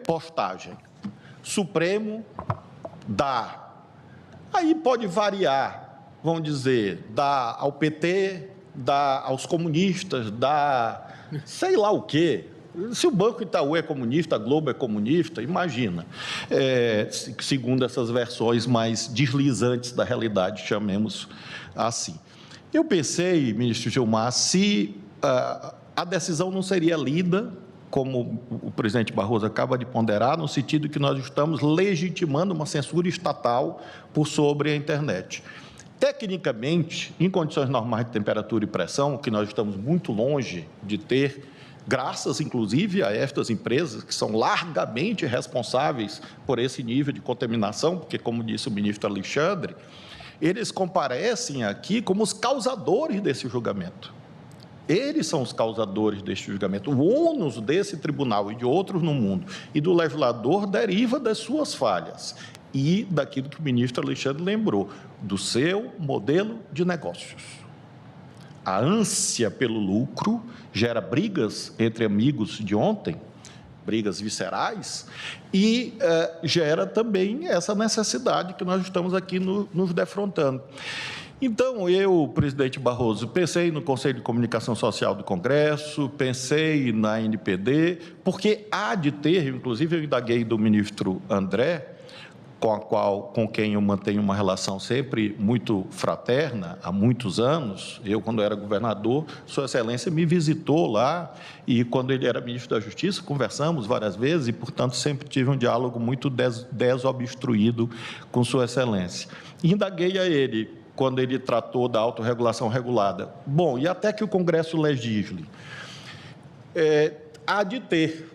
postagem. Supremo dá. Aí pode variar, vamos dizer, dá ao PT, dá aos comunistas, dá sei lá o quê. Se o Banco Itaú é comunista, a Globo é comunista, imagina. Segundo essas versões mais deslizantes da realidade, chamemos assim. Eu pensei, ministro Gilmar, se a decisão não seria lida, como o presidente Barroso acaba de ponderar, no sentido que nós estamos legitimando uma censura estatal por sobre a internet. Tecnicamente, em condições normais de temperatura e pressão, que nós estamos muito longe de ter, graças, inclusive, a estas empresas que são largamente responsáveis por esse nível de contaminação, porque, como disse o ministro Alexandre, eles comparecem aqui como os causadores desse julgamento. Eles são os causadores deste julgamento. O ônus desse tribunal e de outros no mundo e do legislador deriva das suas falhas e daquilo que o ministro Alexandre lembrou, do seu modelo de negócios. A ânsia pelo lucro gera brigas entre amigos de ontem, brigas viscerais, e gera também essa necessidade que nós estamos aqui nos defrontando. Então, eu, presidente Barroso, pensei no Conselho de Comunicação Social do Congresso, pensei na NPD, porque há de ter, inclusive eu indaguei do ministro André, com quem eu mantenho uma relação sempre muito fraterna, há muitos anos. Eu, quando era governador, Sua Excelência me visitou lá, e quando ele era ministro da Justiça, conversamos várias vezes, e, portanto, sempre tive um diálogo muito desobstruído com Sua Excelência. E indaguei a ele, quando ele tratou da autorregulação regulada. Bom, e até que o Congresso legisle? Há de ter.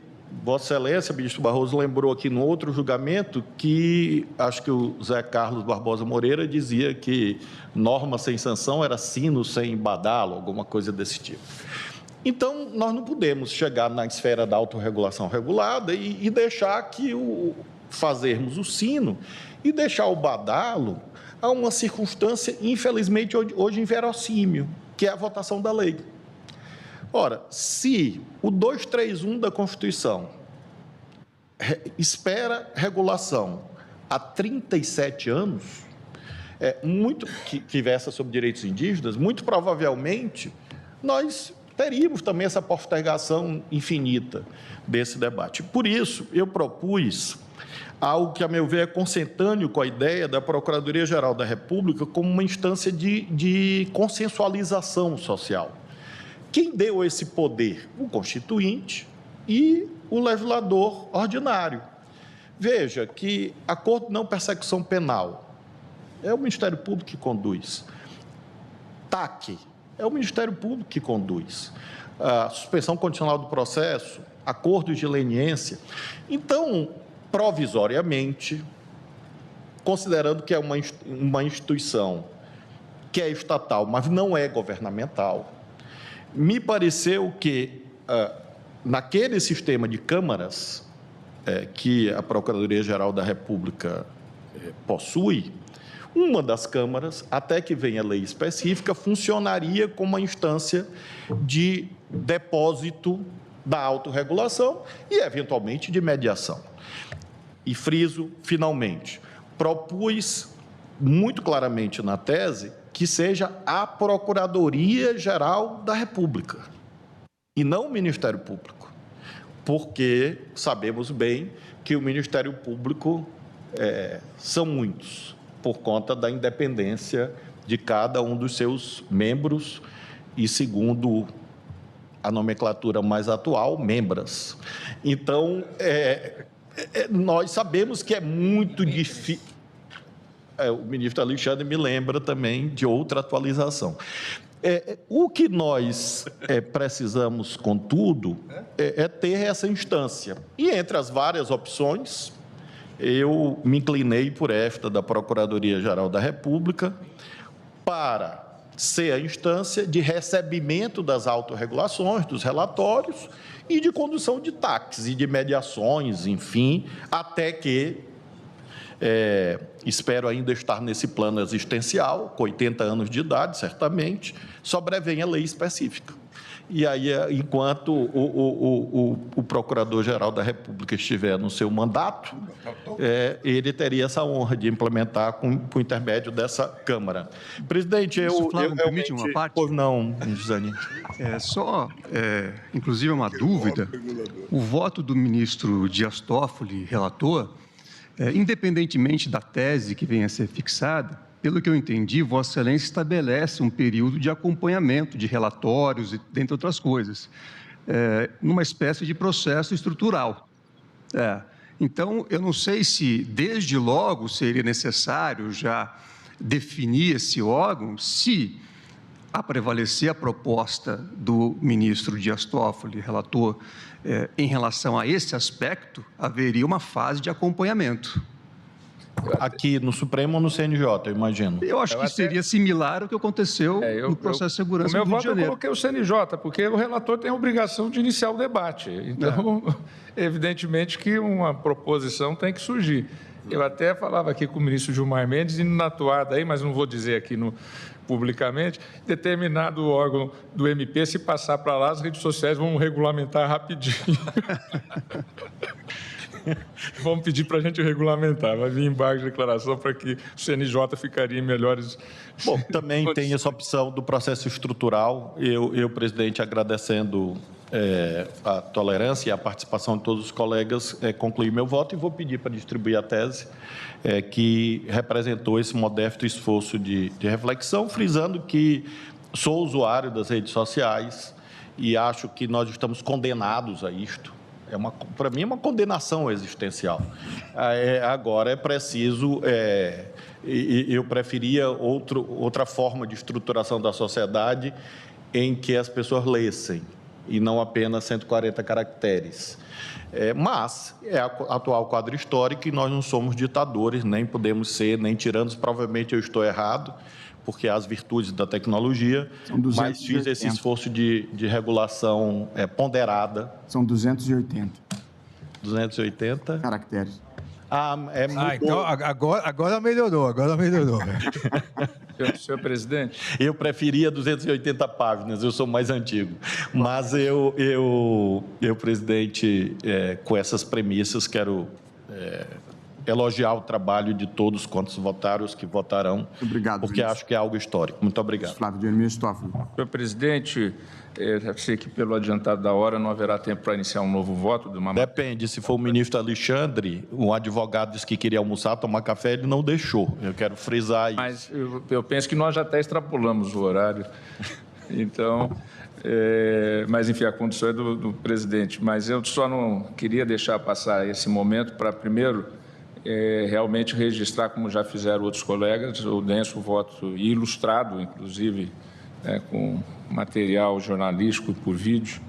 Vossa Excelência, ministro Barroso, lembrou aqui no outro julgamento que, acho que o Zé Carlos Barbosa Moreira dizia que norma sem sanção era sino sem badalo, alguma coisa desse tipo. Então, nós não podemos chegar na esfera da autorregulação regulada e deixar que fazermos o sino e deixar o badalo a uma circunstância, infelizmente, hoje inverossímil, que é a votação da lei. Ora, se o 231 da Constituição espera regulação há 37 anos, que versa sobre direitos indígenas, muito provavelmente nós teríamos também essa postergação infinita desse debate. Por isso, eu propus algo que, a meu ver, é consentâneo com a ideia da Procuradoria-Geral da República como uma instância de consensualização social. Quem deu esse poder? O Constituinte e o legislador ordinário. Veja que acordo de não persecução penal é o Ministério Público que conduz. TAC é o Ministério Público que conduz. A suspensão condicional do processo, acordos de leniência. Então, provisoriamente, considerando que é uma instituição que é estatal, mas não é governamental, me pareceu que, naquele sistema de câmaras que a Procuradoria-Geral da República possui, uma das câmaras, até que venha lei específica, funcionaria como uma instância de depósito da autorregulação e, eventualmente, de mediação. E friso, finalmente, propus muito claramente na tese que seja a Procuradoria-Geral da República e não o Ministério Público, porque sabemos bem que o Ministério Público são muitos, por conta da independência de cada um dos seus membros e, segundo a nomenclatura mais atual, membras. Então, nós sabemos que é muito difícil. O ministro Alexandre me lembra também de outra atualização. O que nós precisamos, contudo, é ter essa instância. E entre as várias opções, eu me inclinei por esta da Procuradoria-Geral da República para ser a instância de recebimento das autorregulações, dos relatórios e de condução de TACs e de mediações, enfim, até que Espero ainda estar nesse plano existencial, com 80 anos de idade, certamente, sobrevém a lei específica. E aí, enquanto o Procurador-Geral da República estiver no seu mandato, ele teria essa honra de implementar com o intermédio dessa Câmara. Presidente, Flávio, me permite uma parte? Pois não, Gisane. Inclusive, uma dúvida. O voto do ministro Dias Toffoli, relator, independentemente da tese que venha a ser fixada, pelo que eu entendi, Vossa Excelência estabelece um período de acompanhamento de relatórios, e dentre outras coisas, numa espécie de processo estrutural. Então, eu não sei se, desde logo, seria necessário já definir esse órgão, se a prevalecer a proposta do ministro Dias Toffoli, relator, em relação a esse aspecto, haveria uma fase de acompanhamento. Aqui no Supremo ou no CNJ, eu imagino. Eu acho que seria similar ao que aconteceu no processo de segurança do Rio de Janeiro. Janeiro. Eu coloquei o CNJ, porque o relator tem a obrigação de iniciar o debate. Então, evidentemente que uma proposição tem que surgir. Eu até falava aqui com o ministro Gilmar Mendes, indo na toada aí, mas não vou dizer aqui publicamente, determinado órgão do MP, se passar para lá, as redes sociais vão regulamentar rapidinho. Vamos pedir para a gente regulamentar, vai vir embargo de declaração para que o CNJ ficaria em melhores... Bom, também tem essa opção do processo estrutural. Eu presidente, agradecendo a tolerância e a participação de todos os colegas, concluí meu voto e vou pedir para distribuir a tese que representou esse modesto esforço de reflexão, frisando que sou usuário das redes sociais e acho que nós estamos condenados a isto. Para mim, é uma condenação existencial. Agora, é preciso... eu preferia outra forma de estruturação da sociedade em que as pessoas lessem, e não apenas 140 caracteres. Mas é o atual quadro histórico e nós não somos ditadores, nem podemos ser, nem tiranos. Provavelmente eu estou errado, porque há as virtudes da tecnologia, mas fiz esse esforço de regulação ponderada. São 280. 280? Caracteres. Então agora melhorou, Senhor presidente. Eu preferia 280 páginas, eu sou mais antigo. Mas eu presidente, com essas premissas, quero elogiar o trabalho de todos quantos votaram, os que votarão, obrigado, porque acho que é algo histórico. Muito obrigado. Flávio Dino, ministro Toffoli. Senhor presidente, eu sei que pelo adiantado da hora não haverá tempo para iniciar um novo voto. Depende, se for o ministro Alexandre, um advogado disse que queria almoçar, tomar café, ele não deixou. Eu quero frisar isso. Mas eu penso que nós já até extrapolamos o horário. Então... mas, enfim, a condição é do presidente. Mas eu só não queria deixar passar esse momento para, primeiro, realmente registrar, como já fizeram outros colegas, o denso voto, e ilustrado, inclusive, com material jornalístico e por vídeo,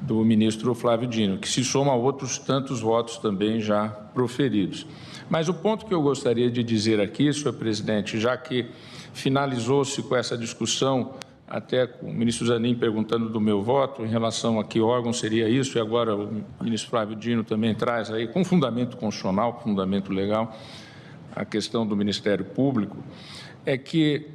do ministro Flávio Dino, que se soma a outros tantos votos também já proferidos. Mas o ponto que eu gostaria de dizer aqui, senhor presidente, já que finalizou-se com essa discussão, até com o ministro Zanin perguntando do meu voto, em relação a que órgão seria isso, e agora o ministro Flávio Dino também traz aí, com fundamento constitucional, fundamento legal, a questão do Ministério Público, é que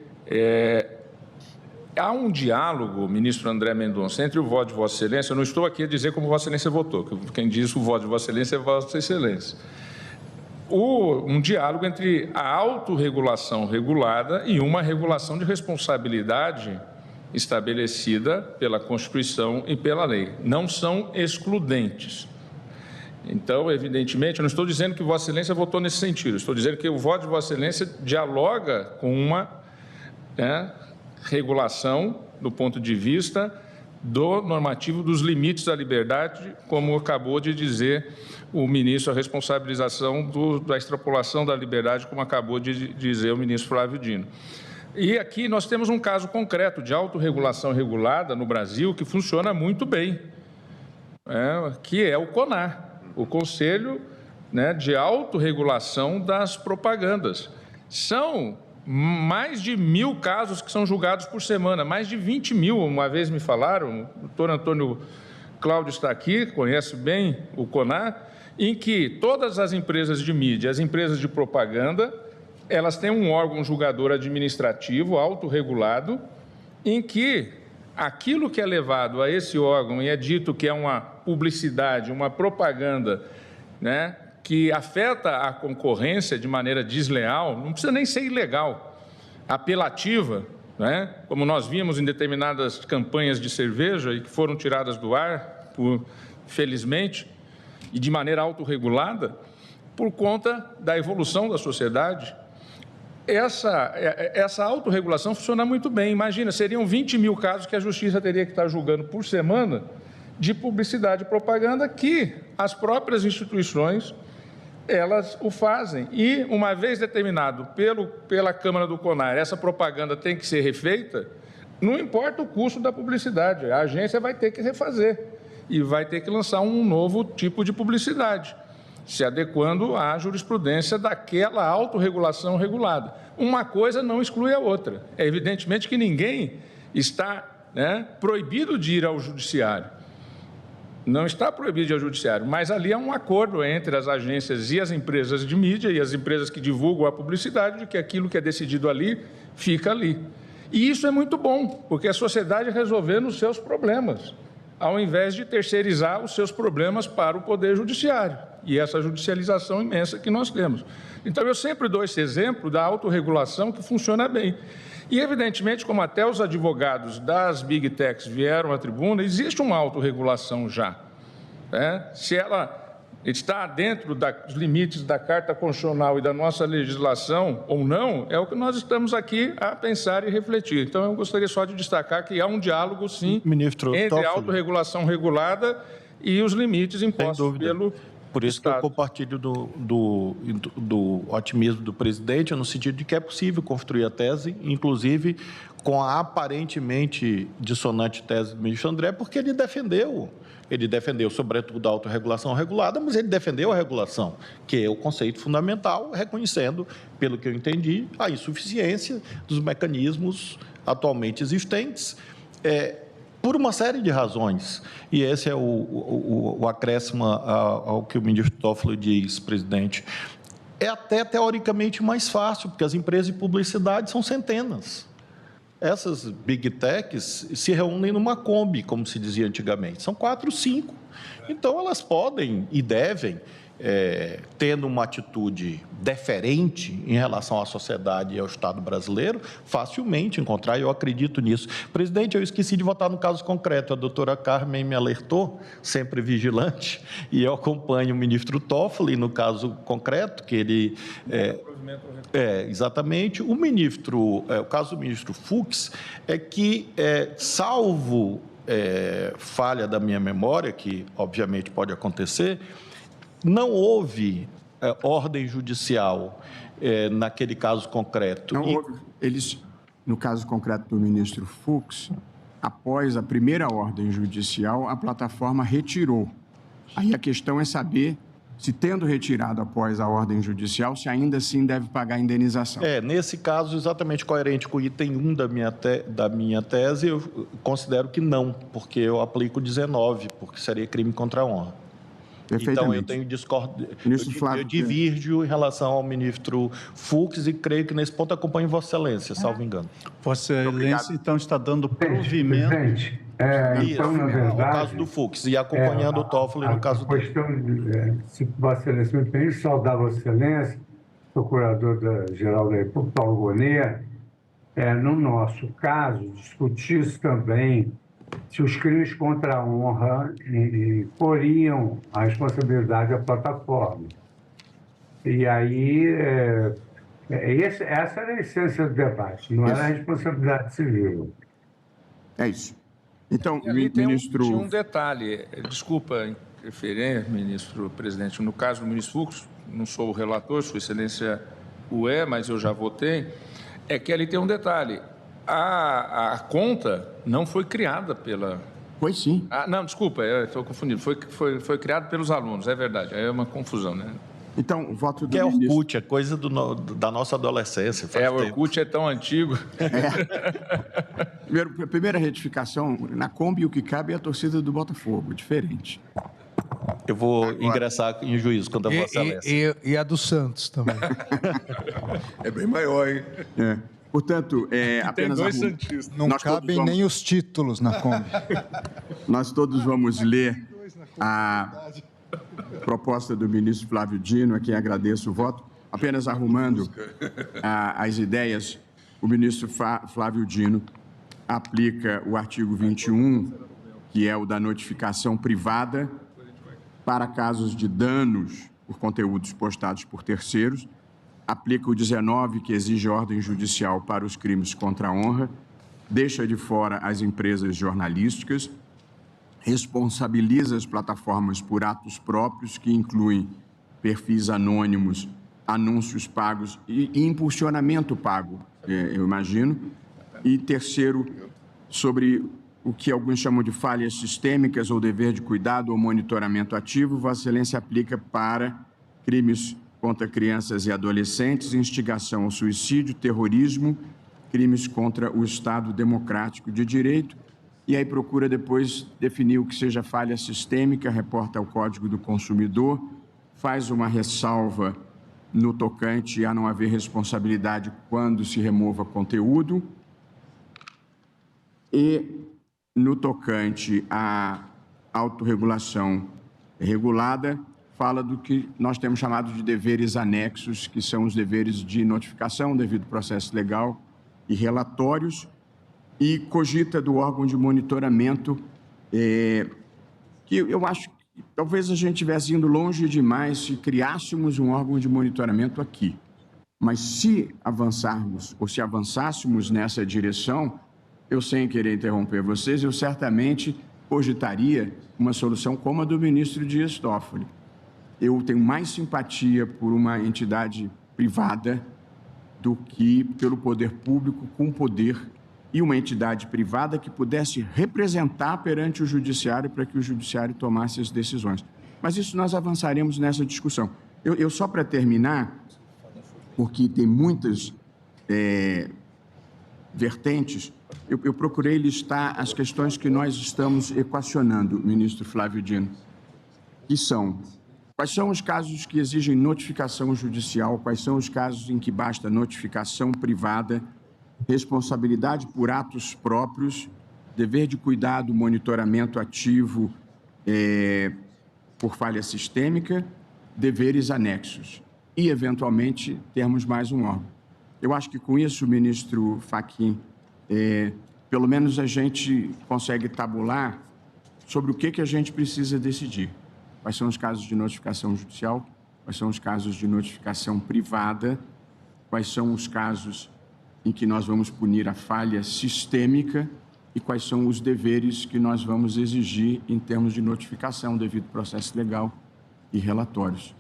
há um diálogo, ministro André Mendonça, entre o voto de Vossa Excelência, eu não estou aqui a dizer como Vossa Excelência votou, quem diz o voto de Vossa Excelência é Vossa Excelência. Um diálogo entre a autorregulação regulada e uma regulação de responsabilidade estabelecida pela Constituição e pela lei. Não são excludentes. Então, evidentemente, eu não estou dizendo que Vossa Excelência votou nesse sentido, estou dizendo que o voto de Vossa Excelência dialoga com uma regulação do ponto de vista do normativo dos limites da liberdade, como acabou de dizer o ministro, a responsabilização da extrapolação da liberdade, como acabou de dizer o ministro Flávio Dino. E aqui nós temos um caso concreto de autorregulação regulada no Brasil que funciona muito bem, que é o CONAR, o Conselho de Autorregulação das Propagandas. São mais de 1.000 casos que são julgados por semana, mais de 20 mil, uma vez me falaram, o doutor Antônio Cláudio está aqui, conhece bem o CONAR, em que todas as empresas de mídia, as empresas de propaganda, elas têm um órgão julgador administrativo autorregulado, em que aquilo que é levado a esse órgão e é dito que é uma publicidade, uma propaganda, né, que afeta a concorrência de maneira desleal, não precisa nem ser ilegal, apelativa, né, como nós vimos em determinadas campanhas de cerveja e que foram tiradas do ar, felizmente, e de maneira autorregulada, por conta da evolução da sociedade. Essa autorregulação funciona muito bem. Imagina, seriam 20 mil casos que a Justiça teria que estar julgando por semana de publicidade e propaganda que as próprias instituições, elas o fazem. E, uma vez determinado pela Câmara do CONAR, essa propaganda tem que ser refeita, não importa o custo da publicidade, a agência vai ter que refazer e vai ter que lançar um novo tipo de publicidade, se adequando à jurisprudência daquela autorregulação regulada. Uma coisa não exclui a outra. É evidentemente que ninguém está, né, proibido de ir ao judiciário. Não está proibido de ir ao judiciário, mas ali é um acordo entre as agências e as empresas de mídia e as empresas que divulgam a publicidade de que aquilo que é decidido ali fica ali. E isso é muito bom, porque a sociedade resolvendo os seus problemas, ao invés de terceirizar os seus problemas para o Poder Judiciário e essa judicialização imensa que nós temos. Então, eu sempre dou esse exemplo da autorregulação que funciona bem. E, evidentemente, como até os advogados das Big Techs vieram à tribuna, existe uma autorregulação já, né? Se ela está dentro dos limites da Carta Constitucional e da nossa legislação ou não, é o que nós estamos aqui a pensar e refletir. Então, eu gostaria só de destacar que há um diálogo, sim, entre a autorregulação regulada e os limites impostos pelo Por isso Estado. Que eu compartilho do otimismo do presidente, no sentido de que é possível construir a tese, inclusive com a aparentemente dissonante tese do ministro André, porque ele defendeu, sobretudo, a autorregulação regulada, mas ele defendeu a regulação, que é o conceito fundamental, reconhecendo, pelo que eu entendi, a insuficiência dos mecanismos atualmente existentes, por uma série de razões. E esse é o acréscimo ao que o ministro Toffoli diz, presidente. É até teoricamente mais fácil, porque as empresas de publicidade são centenas. Essas Big Techs se reúnem numa Kombi, como se dizia antigamente. São 4, 5. Então, elas podem e devem, tendo uma atitude deferente em relação à sociedade e ao Estado brasileiro, facilmente encontrar, e eu acredito nisso. Presidente, eu esqueci de votar no caso concreto. A doutora Carmen me alertou, sempre vigilante, e eu acompanho o ministro Toffoli no caso concreto, que ele... exatamente. O caso do ministro Fux é que, salvo falha da minha memória, que obviamente pode acontecer, não houve ordem judicial naquele caso concreto. Não houve. No caso concreto do ministro Fux, após a primeira ordem judicial, a plataforma retirou. Aí a questão é saber se, tendo retirado após a ordem judicial, se ainda assim deve pagar a indenização. Nesse caso, exatamente coerente com o item 1 da minha tese, eu considero que não, porque eu aplico 19, porque seria crime contra a honra. Então, eu tenho eu divirjo em relação ao ministro Fux e creio que nesse ponto acompanho Vossa Excelência, salvo engano. Vossa Excelência, então, está dando provimento... Presidente, então, na verdade... No caso do Fux, e acompanhando o Toffoli no caso dele. A questão, se Vossa Excelência me permite, saudar Vossa Excelência, Procurador-Geral da República, Paulo Gonet, no nosso caso, discutir-se também se os crimes contra a honra poriam a responsabilidade à plataforma. E aí, essa era a essência do debate, não era a responsabilidade civil. É isso. Então, ministro... Tinha um detalhe, desculpa interferir, ministro presidente, no caso do ministro Fux, não sou o relator, Sua Excelência o é, mas eu já votei, é que ali tem um detalhe. A conta não foi criada pela... Foi sim. Não, desculpa, estou confundindo. Foi criado pelos alunos, é verdade. É uma confusão, né? Então, o voto do que ministro... Orkut, é coisa da nossa adolescência. O Orkut é tão antigo. Primeira retificação, na Kombi o que cabe é a torcida do Botafogo, diferente. Eu vou ingressar em juízo contra Vossa Excelência. E a do Santos também. É bem maior, hein? Portanto, apenas... Tem 2 santistas. Não cabem nem os títulos na Kombi. Nós todos vamos ler a proposta do ministro Flávio Dino, a quem agradeço o voto. Apenas arrumando as ideias, o ministro Flávio Dino aplica o artigo 21, que é o da notificação privada, para casos de danos por conteúdos postados por terceiros, aplica o 19, que exige ordem judicial para os crimes contra a honra, deixa de fora as empresas jornalísticas, responsabiliza as plataformas por atos próprios, que incluem perfis anônimos, anúncios pagos e impulsionamento pago, eu imagino. E terceiro, sobre o que alguns chamam de falhas sistêmicas ou dever de cuidado ou monitoramento ativo, Vossa Excelência aplica para crimes contra crianças e adolescentes, instigação ao suicídio, terrorismo, crimes contra o Estado Democrático de Direito, e aí procura depois definir o que seja falha sistêmica, reporta ao Código do Consumidor, faz uma ressalva no tocante a não haver responsabilidade quando se remova conteúdo, e no tocante à autorregulação regulada, fala do que nós temos chamado de deveres anexos, que são os deveres de notificação, devido processo legal e relatórios, e cogita do órgão de monitoramento, que eu acho que talvez a gente estivesse indo longe demais se criássemos um órgão de monitoramento aqui. Mas se avançarmos, ou se avançássemos nessa direção, eu, sem querer interromper vocês, eu certamente cogitaria uma solução como a do ministro Dias Toffoli. Eu tenho mais simpatia por uma entidade privada do que pelo poder público com poder, e uma entidade privada que pudesse representar perante o judiciário para que o judiciário tomasse as decisões. Mas isso nós avançaremos nessa discussão. Eu só para terminar, porque tem muitas vertentes, eu procurei listar as questões que nós estamos equacionando, ministro Flávio Dino, que são: quais são os casos que exigem notificação judicial, quais são os casos em que basta notificação privada, responsabilidade por atos próprios, dever de cuidado, monitoramento ativo por falha sistêmica, deveres anexos e, eventualmente, termos mais um órgão. Eu acho que com isso, ministro Fachin, pelo menos a gente consegue tabular sobre o que a gente precisa decidir. Quais são os casos de notificação judicial, quais são os casos de notificação privada, quais são os casos em que nós vamos punir a falha sistêmica e quais são os deveres que nós vamos exigir em termos de notificação, devido processo legal e relatórios.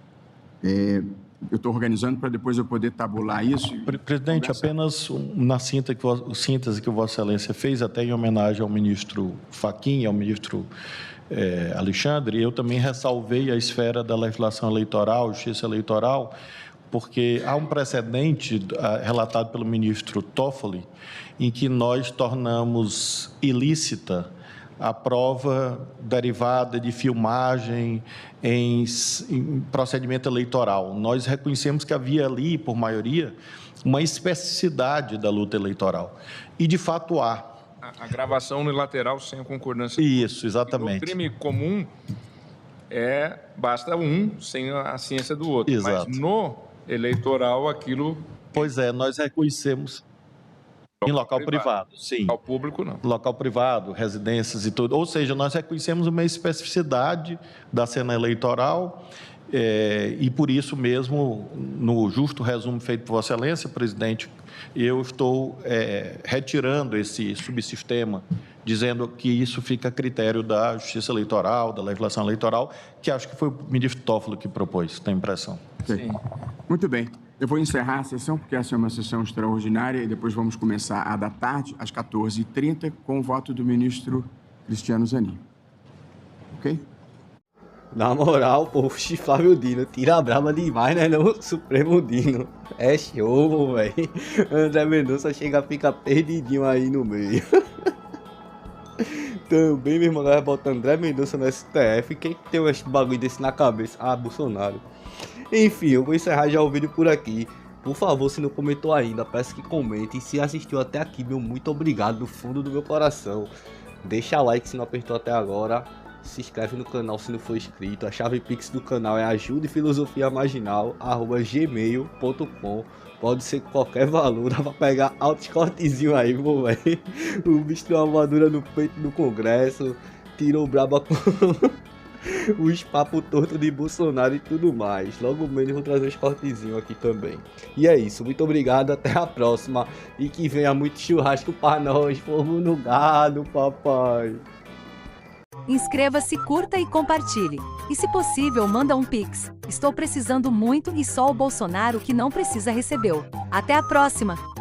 Eu estou organizando para depois eu poder tabular isso. Presidente, apenas na síntese que Vossa Excelência fez, até em homenagem ao ministro Fachin, ao ministro Alexandre, eu também ressalvei a esfera da legislação eleitoral, justiça eleitoral, porque há um precedente relatado pelo ministro Toffoli, em que nós tornamos ilícita a prova derivada de filmagem em procedimento eleitoral. Nós reconhecemos que havia ali, por maioria, uma especificidade da luta eleitoral. E, de fato, há. A gravação unilateral sem a concordância. Isso, exatamente. O crime comum basta um sem a ciência do outro. Exato. Mas no eleitoral, aquilo... Pois é, nós reconhecemos em local privado, sim. Local público, não. Local privado, residências e tudo. Ou seja, nós reconhecemos uma especificidade da cena eleitoral e, por isso mesmo, no justo resumo feito por Vossa Excelência, presidente, eu estou retirando esse subsistema, dizendo que isso fica a critério da justiça eleitoral, da legislação eleitoral, que acho que foi o ministro Toffoli que propôs, tenho a impressão. Sim. Muito bem. Eu vou encerrar a sessão, porque essa é uma sessão extraordinária, e depois vamos começar a da tarde, às 14h30, com o voto do ministro Cristiano Zanin. Ok? Na moral, pô, Flávio Dino, tira a braba demais, né, não? Supremo Dino. É show, velho. André Mendonça chega a ficar perdidinho aí no meio. Também, meu irmão, vai botar André Mendonça no STF. Quem tem um bagulho desse na cabeça? Ah, Bolsonaro. Enfim, eu vou encerrar já o vídeo por aqui. Por favor, se não comentou ainda, peço que comente. E se assistiu até aqui, meu muito obrigado do fundo do meu coração. Deixa like se não apertou até agora. Se inscreve no canal se não for inscrito. A chave Pix do canal é ajudefilosofiamarginal@gmail.com. Pode ser qualquer valor, dá pra pegar altos cortezinhos aí, meu velho. O bicho deu uma voadora no peito do Congresso, tirou braba com os papos tortos de Bolsonaro e tudo mais. Logo menos vou trazer uns cortezinhos aqui também. E é isso, muito obrigado, até a próxima. E que venha muito churrasco pra nós, fogo no gado, papai. Inscreva-se, curta e compartilhe. E se possível, manda um Pix. Estou precisando muito e só o Bolsonaro que não precisa recebeu. Até a próxima!